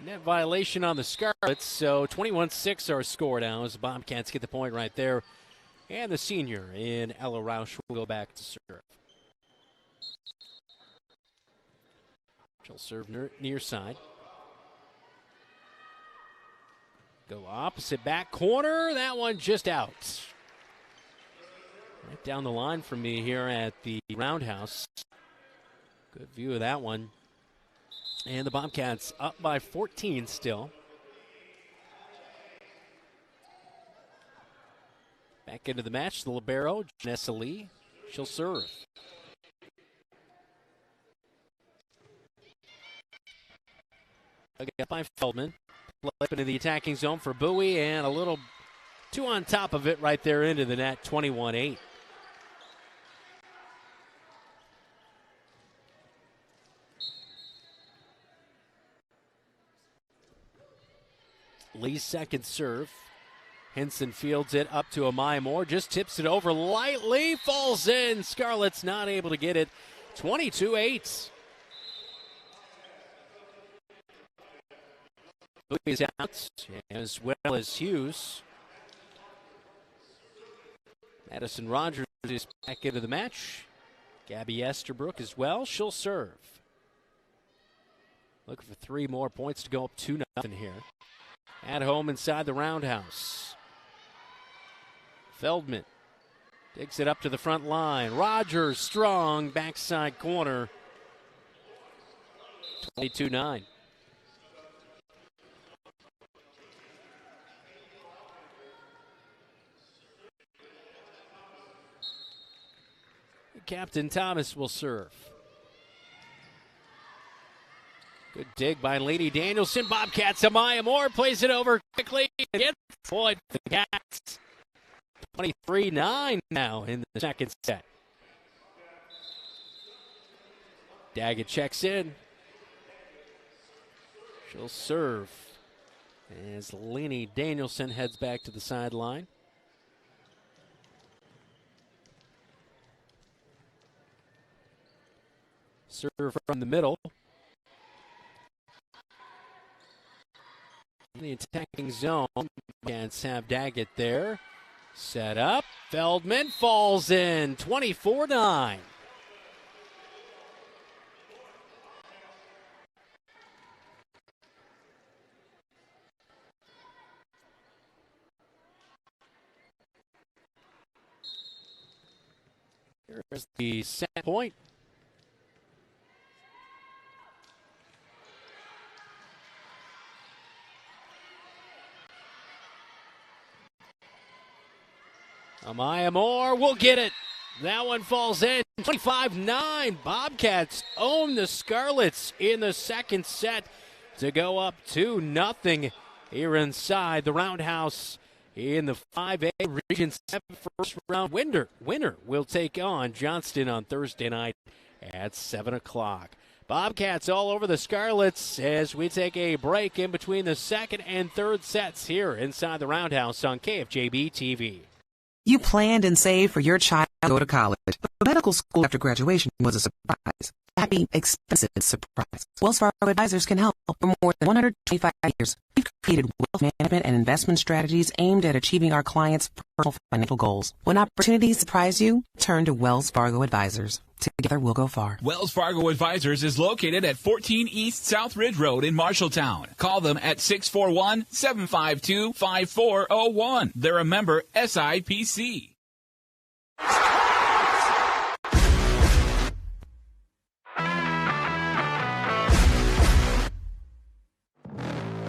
net violation on the Scarletts, so 21-6 our score now as the Bobcats get the point right there. And the senior in Ella Roush will go back to serve. She'll serve near side. Go opposite back corner. That one just out. Right down the line from me here at the Roundhouse. Good view of that one. And the Bobcats up by 14 still. Back into the match, the libero, Janessa Lee. She'll serve. Again by Feldman. Up into the attacking zone for Bowie, and a little two on top of it right there into the net, 21-8. Lee's second serve. Henson fields it up to Amaya Moore, just tips it over lightly, falls in. Scarletts not able to get it, 22-8. Bowie's out, as well as Hughes. Madison Rogers is back into the match. Gabby Esterbrook as well. She'll serve. Looking for 3 more points to go up 2-0 here. At home inside the Roundhouse. Feldman digs it up to the front line. Rogers strong, backside corner. 22-9. Captain Thomas will serve. Good dig by Lady Danielson. Bobcats, Amaya Moore plays it over quickly. Gets the point for the Cats. 23-9 now in the second set. Daggett checks in. She'll serve as Lainey Danielson heads back to the sideline. Serve from the middle. In the attacking zone, Bobcats have Daggett there. Set up. Feldman falls in. 24-9. Here's the set point. Amaya Moore will get it. That one falls in. 25-9. Bobcats own the Scarletts in the second set to go up 2-0 here inside the Roundhouse in the 5A Region 7 first round. Winner will take on Johnston on Thursday night at 7 o'clock. Bobcats all over the Scarletts as we take a break in between the second and third sets here inside the Roundhouse on KFJB-TV. You planned and saved for your child to go to college, but medical school after graduation was a surprise. Happy, expensive surprise. Wells Fargo Advisors can help. For more than 125 years, we've created wealth management and investment strategies aimed at achieving our clients' personal financial goals. When opportunities surprise you, turn to Wells Fargo Advisors. Together we'll go far. Wells Fargo Advisors is located at 14 East South Ridge Road in Marshalltown. Call them at 641-752-5401. They're a member SIPC.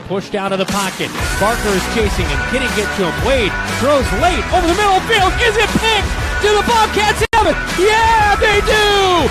Pushed out of the pocket. Barker is chasing him. Can he get to him? Wade throws late over the middle field. Is it picked? Do the Bobcats have it? Yeah, they do!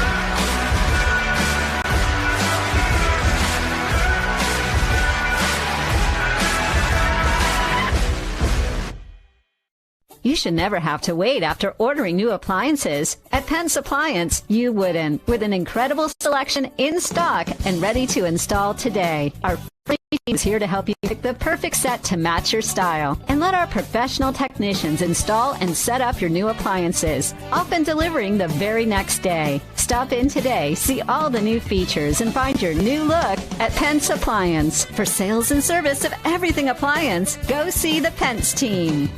You should never have to wait after ordering new appliances. At Penn's Appliance, you wouldn't. With an incredible selection in stock and ready to install today. Our free team is here to help you pick the perfect set to match your style. And let our professional technicians install and set up your new appliances, often delivering the very next day. Stop in today, see all the new features, and find your new look at Penn's Appliance. For sales and service of everything appliance, go see the Pence team.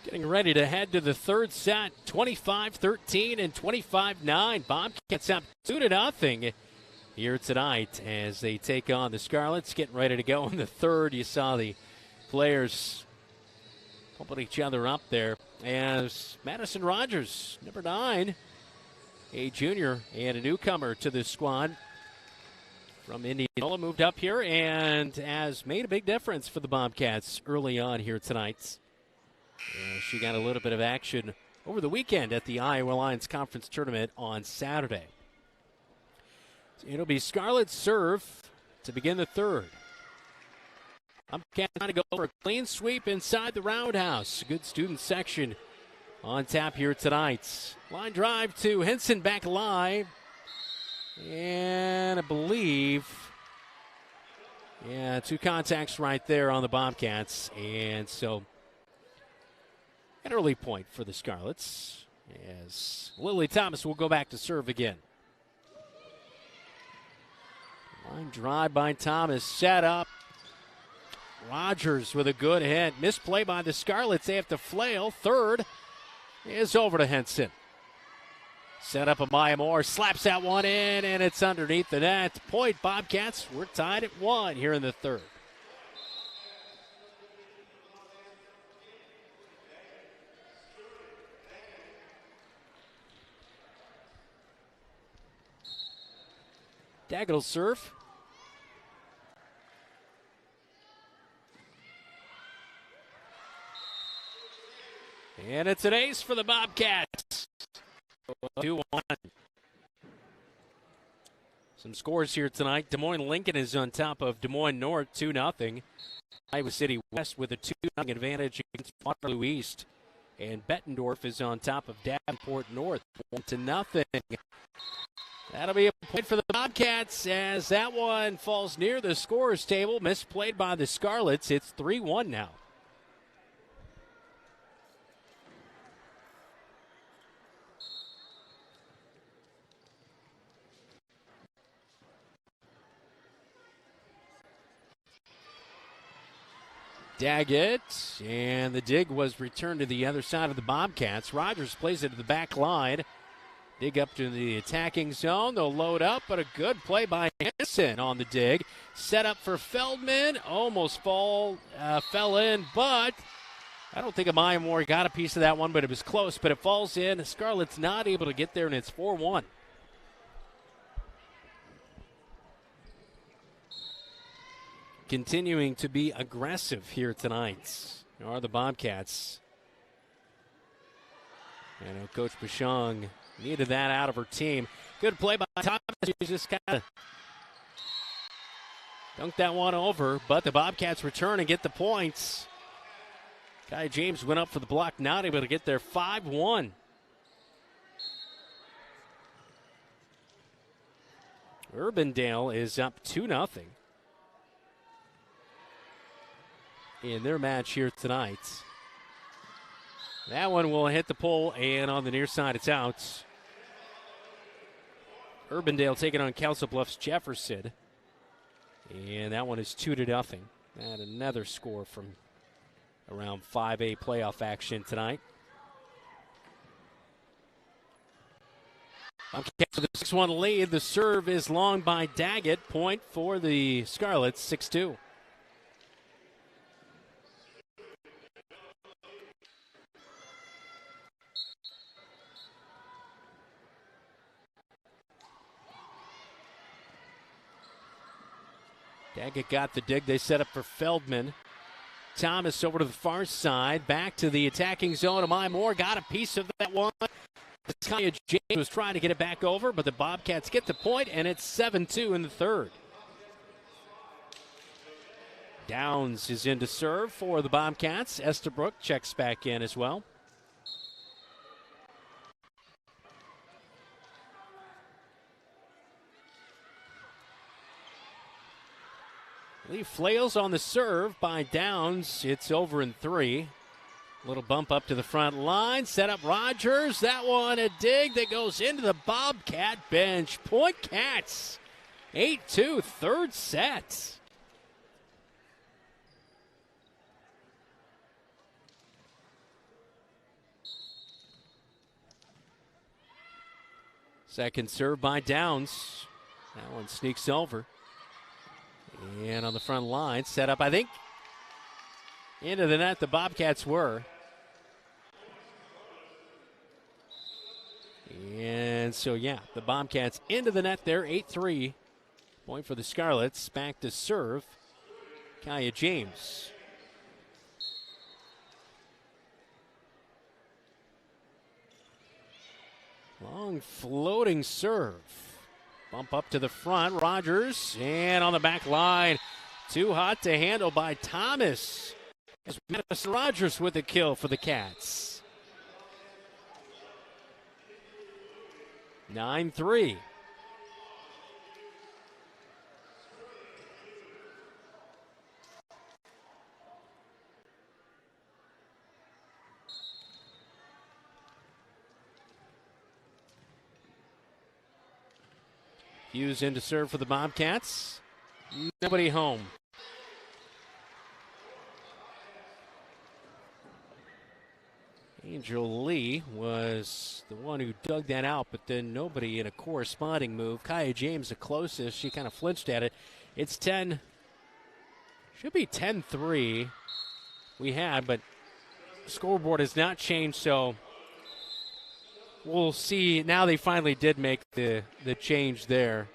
Getting ready to head to the third set, 25-13 and 25-9. Bobcats up 2-0 here tonight as they take on the Scarletts. Getting ready to go in the third. You saw the players pumping each other up there as Madison Rogers, number 9, a junior and a newcomer to the squad from Indianola, moved up here and has made a big difference for the Bobcats early on here tonight. She got a little bit of action over the weekend at the Iowa Lions Conference Tournament on Saturday. So it'll be Scarlett's serve to begin the third. Bobcats trying to go for a clean sweep inside the Roundhouse. Good student section on tap here tonight. Line drive to Henson back live. And I believe, two contacts right there on the Bobcats. And so an early point for the Scarletts as Lily Thomas will go back to serve again. Line drive by Thomas, set up. Rogers with a good hit. Misplay by the Scarletts. They have to flail. Third is over to Henson. Set up a Maya Moore, slaps that one in, and it's underneath the net. Point Bobcats, we're tied at 1 here in the third. Daggett will serve. And it's an ace for the Bobcats. 2-1. Some scores here tonight. Des Moines Lincoln is on top of Des Moines North 2-0. Iowa City West with a 2-0 advantage against Waterloo East. And Bettendorf is on top of Davenport North 1-0. That'll be a point for the Bobcats as that one falls near the scorer's table. Misplayed by the Scarletts. It's 3-1 now. Daggett, and the dig was returned to the other side of the Bobcats. Rogers plays it to the back line. Dig up to the attacking zone. They'll load up, but a good play by Hansen on the dig. Set up for Feldman. Almost fell in, but I don't think Amaya Moore got a piece of that one, but it was close. But it falls in. Scarlett's not able to get there, and it's 4-1. Continuing to be aggressive here tonight are the Bobcats. And Coach Bashong needed that out of her team. Good play by Thomas. She just kind of dunked that one over, but the Bobcats return and get the points. Kai James went up for the block, not able to get there. 5-1. Urbandale is up 2-0. In their match here tonight. That one will hit the pole, and on the near side, it's out. Urbandale taking on Council Bluffs Jefferson. And that one is 2-0. And another score from around 5A playoff action tonight. Bobcats with a 6-1 lead. The serve is long by Daggett. Point for the Scarletts, 6-2. Daggett got the dig. They set up for Feldman. Thomas over to the far side. Back to the attacking zone. Amaya Moore got a piece of that one. Kaya James was trying to get it back over, but the Bobcats get the point, and it's 7-2 in the third. Downs is in to serve for the Bobcats. Estabrook checks back in as well. Lee flails on the serve by Downs. It's over in 3. Little bump up to the front line. Set up Rogers. That one a dig that goes into the Bobcat bench. Point Cats. 8-2, third set. Second serve by Downs. That one sneaks over. And on the front line, set up, I think, into the net the Bobcats were. And so, yeah, the Bobcats into the net there, 8-3. Point for the Scarletts. Back to serve, Kaya James. Long floating serve. Bump up to the front, Rogers, and on the back line, too hot to handle by Thomas. As Madison Rogers with the kill for the Cats. 9-3. Hughes in to serve for the Bobcats. Nobody home. Angel Lee was the one who dug that out, but then nobody in a corresponding move. Kaya James the closest. She kind of flinched at it. It's 10. Should be 10-3 we had, but the scoreboard has not changed, so we'll see. Now they finally did make the change there.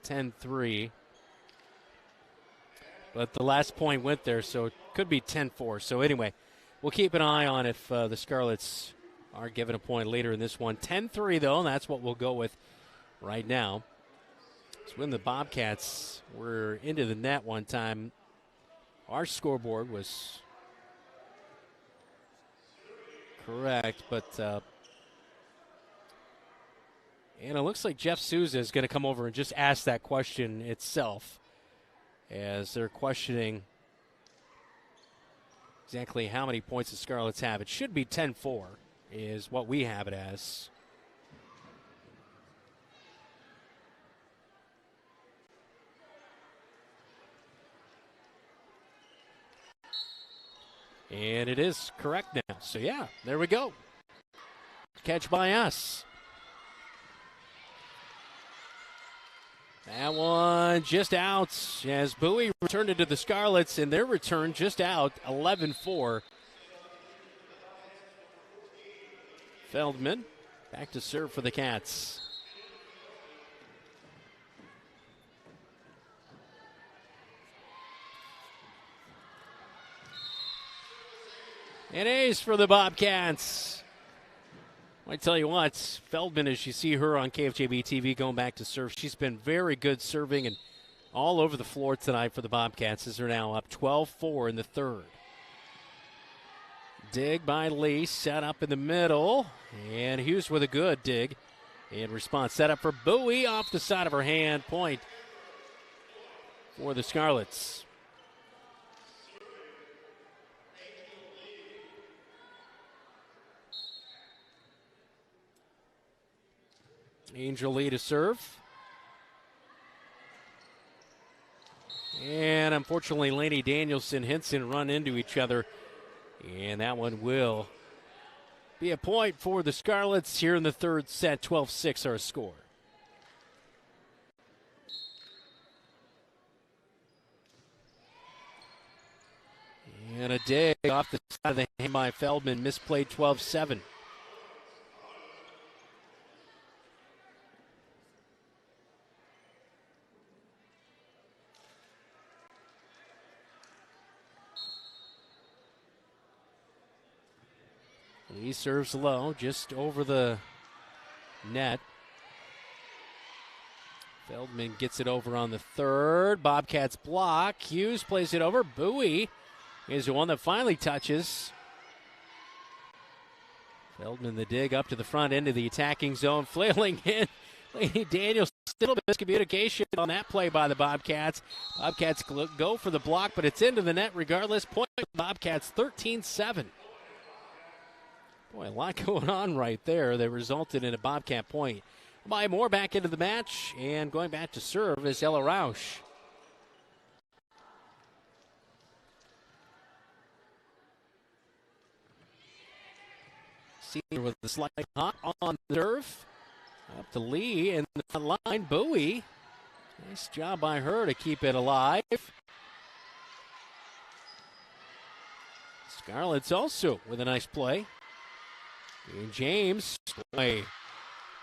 10-3. But the last point went there, so it could be 10-4. So anyway, we'll keep an eye on if the Scarletts are given a point later in this one. 10-3, though, and that's what we'll go with right now. It's when the Bobcats were into the net one time. Our scoreboard was correct, but and it looks like Jeff Souza is going to come over and just ask that question itself as they're questioning exactly how many points the Scarletts have. It should be 10-4 is what we have it as. And it is correct now. So, yeah, there we go. Catch by us. That one just out as Bowie returned it to the Scarletts, and their return just out, 11-4. Feldman back to serve for the Cats. And ace for the Bobcats. I tell you what, Feldman, as you see her on KFJB-TV going back to serve, she's been very good serving and all over the floor tonight for the Bobcats as they're now up 12-4 in the third. Dig by Lee, set up in the middle, and Hughes with a good dig. In response, set up for Bowie off the side of her hand, point for the Scarletts. Angel Lee to serve. And unfortunately, Lainey Danielson, Henson run into each other. And that one will be a point for the Scarletts here in the third set. 12-6 our score. And a dig off the side of the hand by Feldman. Misplayed 12-7. He serves low, just over the net. Feldman gets it over on the third. Bobcats block. Hughes plays it over. Bowie is the one that finally touches. Feldman the dig up to the front end of the attacking zone. Flailing in. Lady Daniels, still a miscommunication on that play by the Bobcats. Bobcats go for the block, but it's into the net regardless. Point Bobcats 13-7. Boy, a lot going on right there that resulted in a Bobcat point. By Moore back into the match, and going back to serve is Ella Rausch. Senior with the slight hop on the serve. Up to Lee in the line. Bowie. Nice job by her to keep it alive. Scarletts also with a nice play. And James, boy,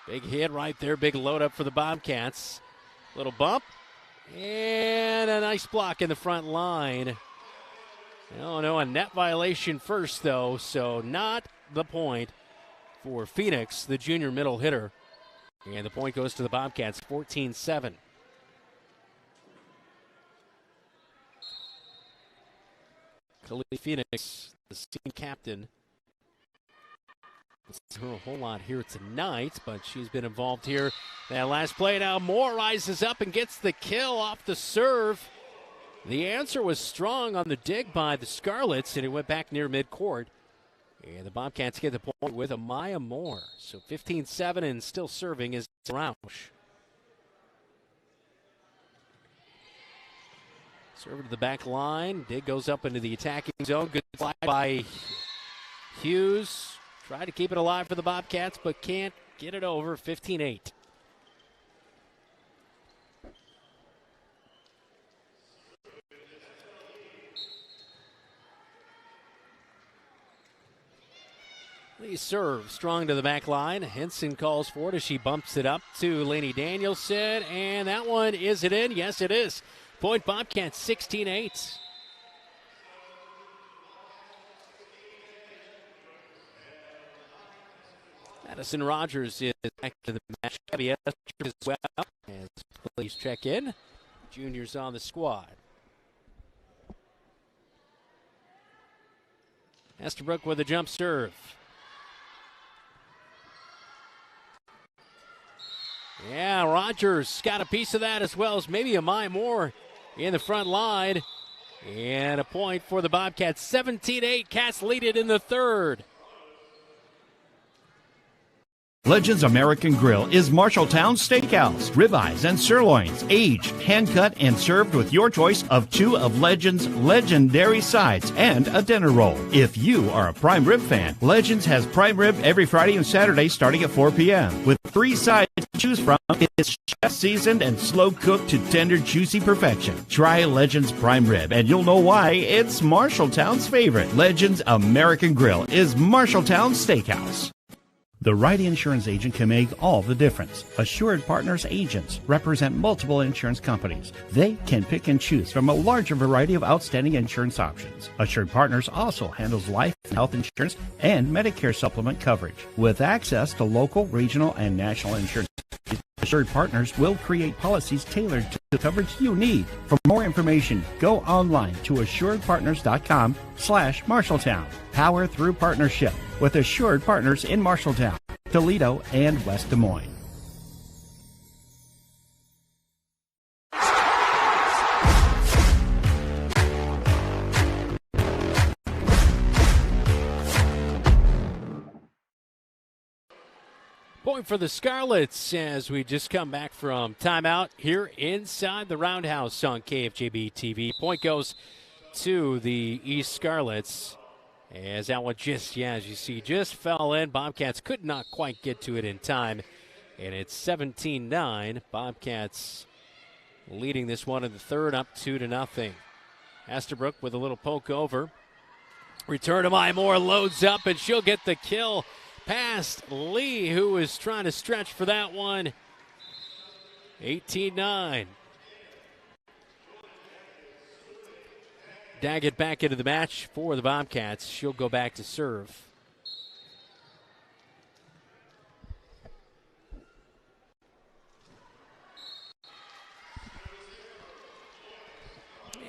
big hit right there, big load up for the Bobcats. Little bump, and a nice block in the front line. Oh no, a net violation first though, so not the point for Phoenix, the junior middle hitter. And the point goes to the Bobcats, 14-7. Khalid Phoenix, the team captain. It's a whole lot here tonight, but she's been involved here. That last play now, Moore rises up and gets the kill off the serve. The answer was strong on the dig by the Scarletts, and it went back near midcourt. And the Bobcats get the point with Amaya Moore. So 15-7 and still serving is Rausch. Serve to the back line. Dig goes up into the attacking zone. Good fly by Hughes. Try to keep it alive for the Bobcats, but can't get it over. 15-8. Lee serve strong to the back line. Henson calls for it as she bumps it up to Lainey Danielson. And that one, is it in? Yes, it is. Point Bobcats, 16-8. Madison Rogers is back to the match. Gabby as well as please check in. Juniors on the squad. Estabrook with a jump serve. Yeah, Rogers got a piece of that as well as maybe a Mai Moore in the front line. And a point for the Bobcats. 17-8. Cats lead it in the third. Legends American Grill is Marshalltown Steakhouse. Ribeyes and sirloins, aged, hand-cut, and served with your choice of 2 of Legends' legendary sides and a dinner roll. If you are a prime rib fan, Legends has prime rib every Friday and Saturday starting at 4 p.m. With 3 sides to choose from, it's chef-seasoned and slow-cooked to tender, juicy perfection. Try Legends prime rib, and you'll know why it's Marshalltown's favorite. Legends American Grill is Marshalltown Steakhouse. The right insurance agent can make all the difference. Assured Partners agents represent multiple insurance companies. They can pick and choose from a larger variety of outstanding insurance options. Assured Partners also handles life and health insurance and Medicare supplement coverage. With access to local, regional, and national insurance, Assured Partners will create policies tailored to the coverage you need. For more information, go online to assuredpartners.com/Marshalltown. Power through partnership with Assured Partners in Marshalltown, Toledo, and West Des Moines. Point for the Scarletts as we just come back from timeout here inside the Roundhouse on KFJB-TV. Point goes to the East Scarletts as that one just, as you see, just fell in. Bobcats could not quite get to it in time, and it's 17-9. Bobcats leading this one in the third, up 2-0. Estabrook with a little poke over. Return to Mai Moore, loads up, and she'll get the kill past Lee, who was trying to stretch for that one. 18-9. Daggett back into the match for the Bobcats. She'll go back to serve.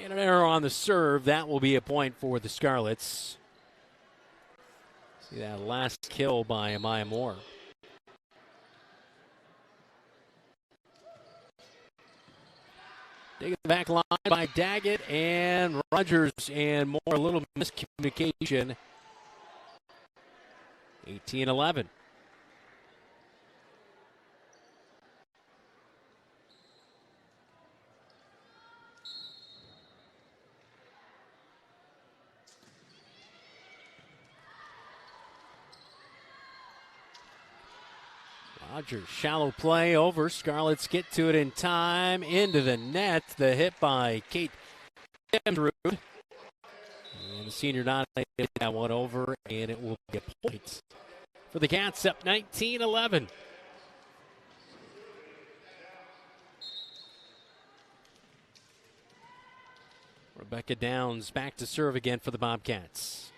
And an error on the serve. That will be a point for the Scarletts. See that last kill by Mai Moore. Taking the back line by Daggett and Rogers and Moore. A little miscommunication. 18-11. Rogers, shallow play over. Scarletts get to it in time. Into the net. The hit by Kate Demrud. And the senior not able to get that one over, and it will be a point for the Cats, up 19-11. Rebecca Downs back to serve again for the Bobcats.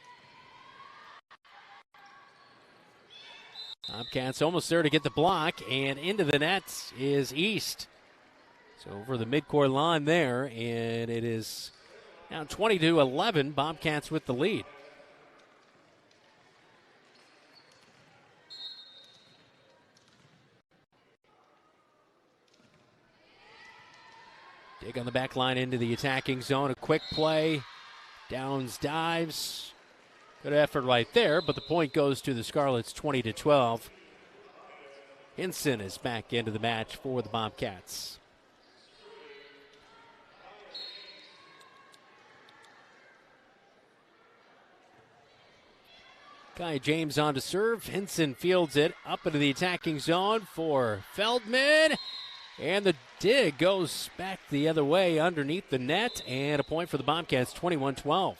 Bobcats almost there to get the block, and into the net is East. So over the midcourt line there, and it is now 20-11. Bobcats with the lead. Dig on the back line into the attacking zone. A quick play. Downs dives. Good effort right there, but the point goes to the Scarletts, 20-12. Hinson is back into the match for the Bobcats. Kai James on to serve. Hinson fields it up into the attacking zone for Feldman. And the dig goes back the other way underneath the net, and a point for the Bobcats, 21-12.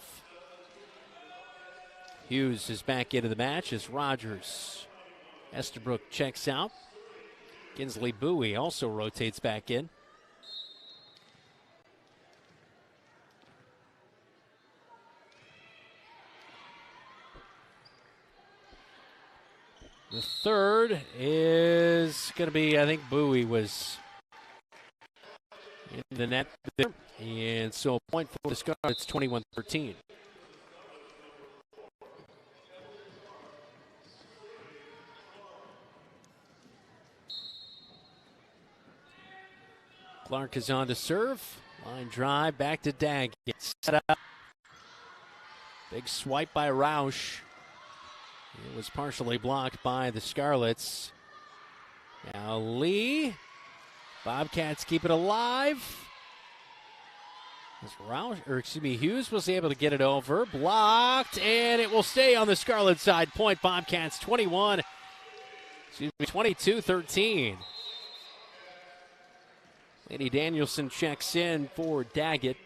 Hughes is back into the match as Rogers. Estabrook checks out. Kinsley Bowie also rotates back in. The third is going to be, I think Bowie was in the net there. And so a point for the Scarletts, 21-13. Clark is on to serve. Line drive, back to Dag. Gets set up. Big swipe by Roush. It was partially blocked by the Scarletts. Now Lee. Bobcats keep it alive. Hughes was able to get it over. Blocked, and it will stay on the Scarlet side. Point Bobcats 22-13. Lady Danielson checks in for Daggett.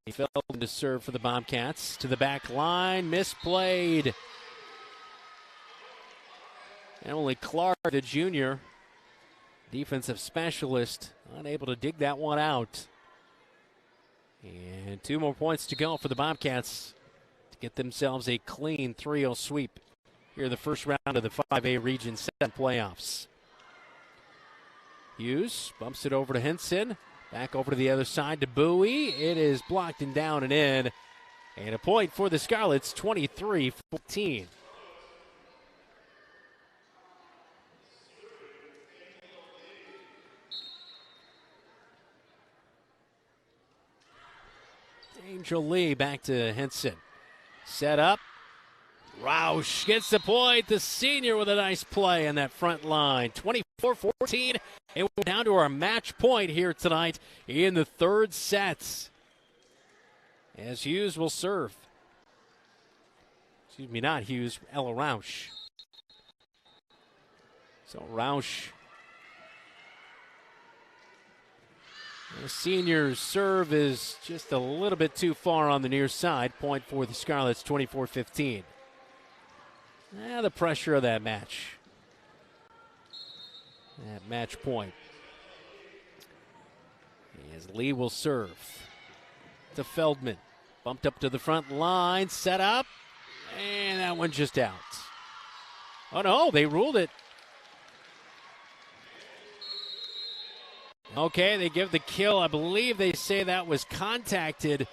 He fell to serve for the Bobcats. To the back line, misplayed. Emily Clark, the junior, defensive specialist, unable to dig that one out. And 2 more points to go for the Bobcats to get themselves a clean 3-0 sweep here in the first round of the 5A Region 7 playoffs. Hughes bumps it over to Henson. Back over to the other side to Bowie. It is blocked and down and in. And a point for the Scarletts, 23-14. Angel Lee back to Henson. Set up. Roush gets the point. The senior with a nice play on that front line. 24-14. And we're down to our match point here tonight in the third set. As Hughes will serve. Excuse me, not Hughes, Ella Roush. So Roush. The senior's serve is just a little bit too far on the near side. Point for the Scarletts, 24-15. The pressure of that match. That match point. As Lee will serve to Feldman. Bumped up to the front line, set up, and that one just out. Oh no, they ruled it. Okay, they give the kill. I believe they say that was contacted.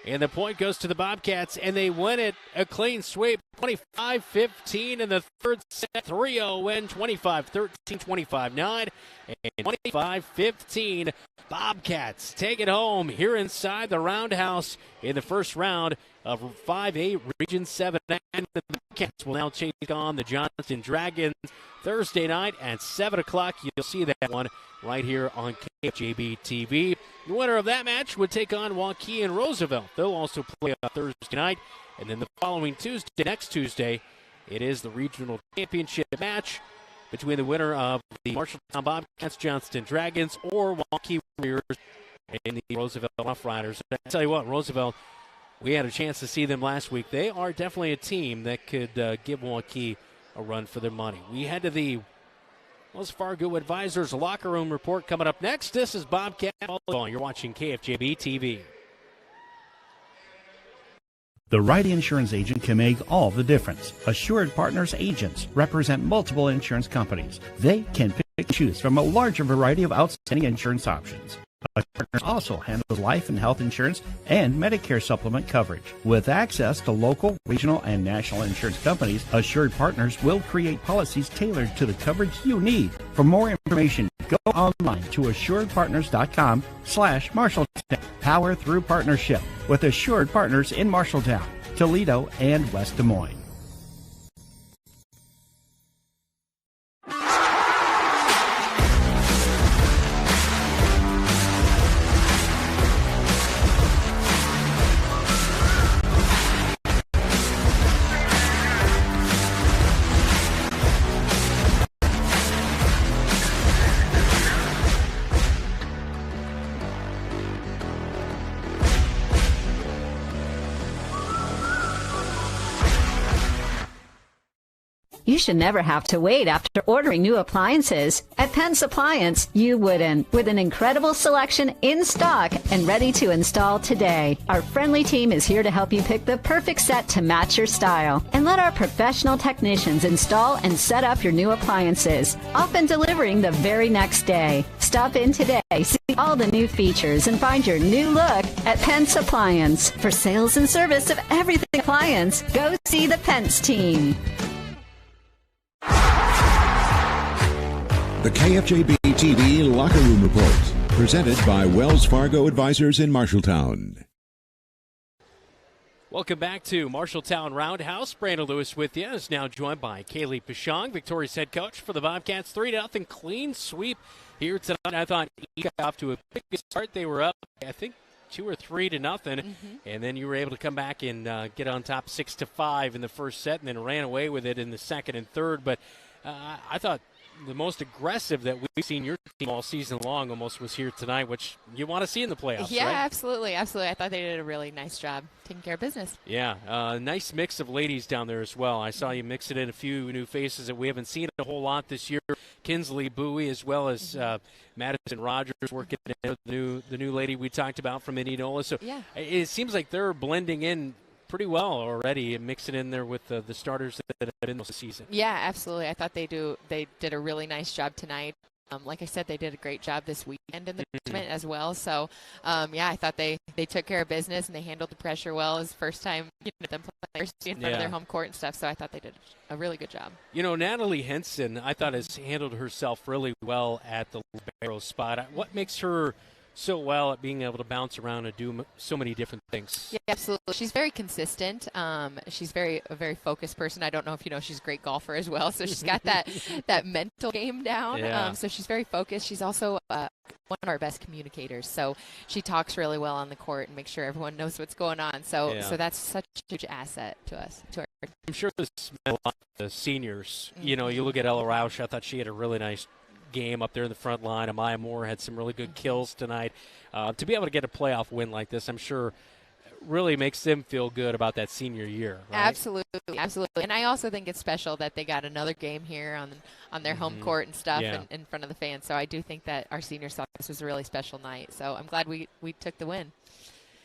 And the point goes to the Bobcats, and they win it a clean sweep. 25-15 in the third set. 3-0 win, 25-13, 25-9, and 25-15. Bobcats take it home here inside the Roundhouse in the first round of 5A Region 7. And the Bobcats will now take on the Johnston Dragons Thursday night at 7 o'clock. You'll see that one right here on KFJB-TV. The winner of that match would take on Waukegan Roosevelt. They'll also play on Thursday night. And then the following Tuesday, next Tuesday, it is the regional championship match between the winner of the Marshalltown Bobcats, Johnston Dragons, or Waukegan Warriors and the Roosevelt Rough Riders. I tell you what, Roosevelt, we had a chance to see them last week. They are definitely a team that could give Waukegan a run for their money. We head to the Wells Fargo Advisors locker room report coming up next. This is Bobcat Volleyball. You're watching KFJB-TV. The right insurance agent can make all the difference. Assured Partners agents represent multiple insurance companies. They can pick and choose from a larger variety of outstanding insurance options. Assured Partners also handles life and health insurance and Medicare supplement coverage. With access to local, regional, and national insurance companies, Assured Partners will create policies tailored to the coverage you need. For more information, go online to assuredpartners.com/Marshalltown. Power through partnership with Assured Partners in Marshalltown, Toledo, and West Des Moines. You should never have to wait after ordering new appliances. At Penn's Appliance, you wouldn't. With an incredible selection in stock and ready to install today. Our friendly team is here to help you pick the perfect set to match your style. And let our professional technicians install and set up your new appliances, often delivering the very next day. Stop in today, see all the new features, and find your new look at Penn's Appliance. For sales and service of everything appliance, go see the Pence team. The KFJB-TV Locker Room Report, presented by Wells Fargo Advisors in Marshalltown. Welcome back to Marshalltown Roundhouse. Brandon Lewis with you, is now joined by Kaylee Pichong, Victoria's head coach for the Bobcats. 3-0 clean sweep here tonight. I thought he got off to a big start. They were up, I think, 2 or 3-0, and then you were able to come back and get on top 6-5 in the first set, and then ran away with it in the second and third. But I thought the most aggressive that we've seen your team all season long almost was here tonight, which you want to see in the playoffs, Yeah, right? absolutely. I thought they did a really nice job taking care of business. Yeah, nice mix of ladies down there as well. I saw you mix it in a few new faces that we haven't seen a whole lot this year. Kinsley Bowie, as well as Madison Rogers working in the new lady we talked about from Indianola. So yeah, it seems like they're blending in pretty well already and mix it in there with the starters that have been this season. Yeah, absolutely. I thought they did a really nice job tonight. Like I said, they did a great job this weekend in the tournament as well. So, I thought they took care of business and they handled the pressure well. It was the first time them players in front of their home court and stuff. So I thought they did a really good job. Natalie Henson, I thought, has handled herself really well at the libero spot. What makes her so well at being able to bounce around and do so many different things? Yeah, absolutely. She's very consistent. She's a very focused person. I don't know if you know, she's a great golfer as well. So she's got that mental game down. Yeah. So she's very focused. She's also one of our best communicators. So she talks really well on the court and makes sure everyone knows what's going on. So that's such a huge asset to us. I'm sure this meant a lot to the seniors. You look at Ella Rausch. I thought she had a really nice game up there in the front line. Amaya Moore had some really good kills tonight. To be able to get a playoff win like this, I'm sure really makes them feel good about that senior year, right? Absolutely. And I also think it's special that they got another game here on their home court and stuff in front of the fans. So I do think that our seniors thought this was a really special night. So I'm glad we took the win.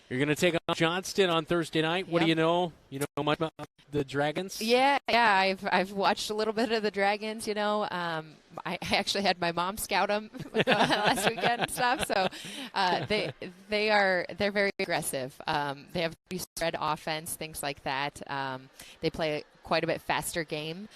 You're going to take on Johnston on Thursday night. What do you know? You know much about the Dragons? Yeah. I've watched a little bit of the Dragons. I actually had my mom scout them last weekend and stuff. So they're very aggressive. They have spread offense, things like that. They play quite a bit faster game.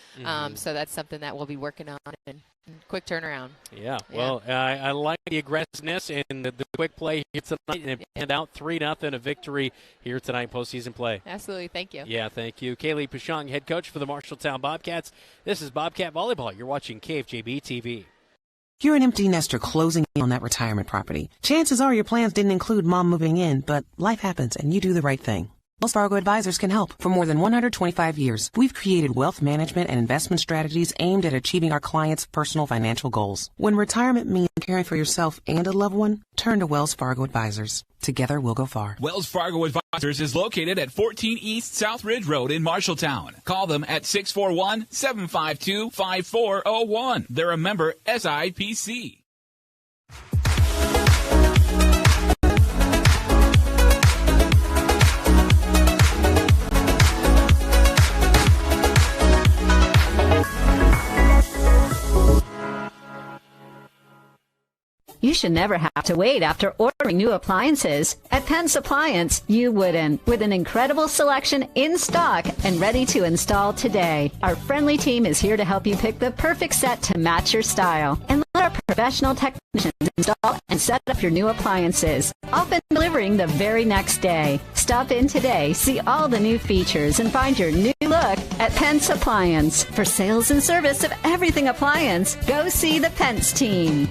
So that's something that we'll be working on and quick turnaround. Yeah. Well, I like the aggressiveness and the quick play here tonight, and out 3-0, a victory here tonight, postseason play. Absolutely. Thank you. Yeah, thank you. Kaylee Pichong, head coach for the Marshalltown Bobcats. This is Bobcat Volleyball. You're watching KFJB-TV. You're an empty nester closing in on that retirement property. Chances are your plans didn't include mom moving in, but life happens and you do the right thing. Wells Fargo Advisors can help. For more than 125 years, we've created wealth management and investment strategies aimed at achieving our clients' personal financial goals. When retirement means caring for yourself and a loved one, turn to Wells Fargo Advisors. Together, we'll go far. Wells Fargo Advisors is located at 14 East South Ridge Road in Marshalltown. Call them at 641-752-5401. They're a member SIPC. You should never have to wait after ordering new appliances. At Penn's Appliance, you wouldn't. With an incredible selection in stock and ready to install today. Our friendly team is here to help you pick the perfect set to match your style. And let our professional technicians install and set up your new appliances, often delivering the very next day. Stop in today, see all the new features, and find your new look at Penn's Appliance. For sales and service of everything appliance, go see the Pence team.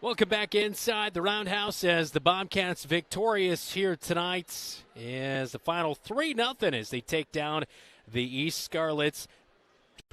Welcome back inside the Roundhouse as the Bobcats victorious here tonight as the final 3-0 as they take down the East Scarletts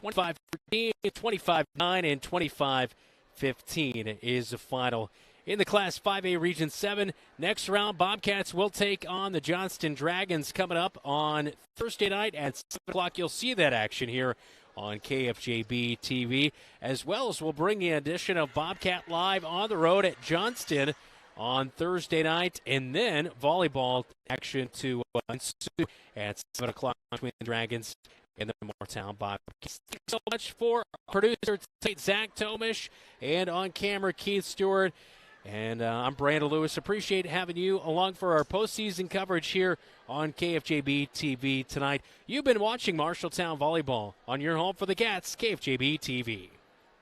25-13, 25-9, and 25-15. 15 is the final. In the Class 5A Region 7, next round, Bobcats will take on the Johnston Dragons coming up on Thursday night at 7 o'clock. You'll see that action here on KFJB-TV, as well as we'll bring you an edition of Bobcat Live on the road at Johnston on Thursday night, and then volleyball action to ensue at 7 o'clock between the Dragons and the Marshalltown Bobcats. Thank you so much for our producer, Zach Tomish, and on camera, Keith Stewart. And I'm Brandon Lewis. Appreciate having you along for our postseason coverage here on KFJB-TV tonight. You've been watching Marshalltown Volleyball on your home for the Cats, KFJB-TV.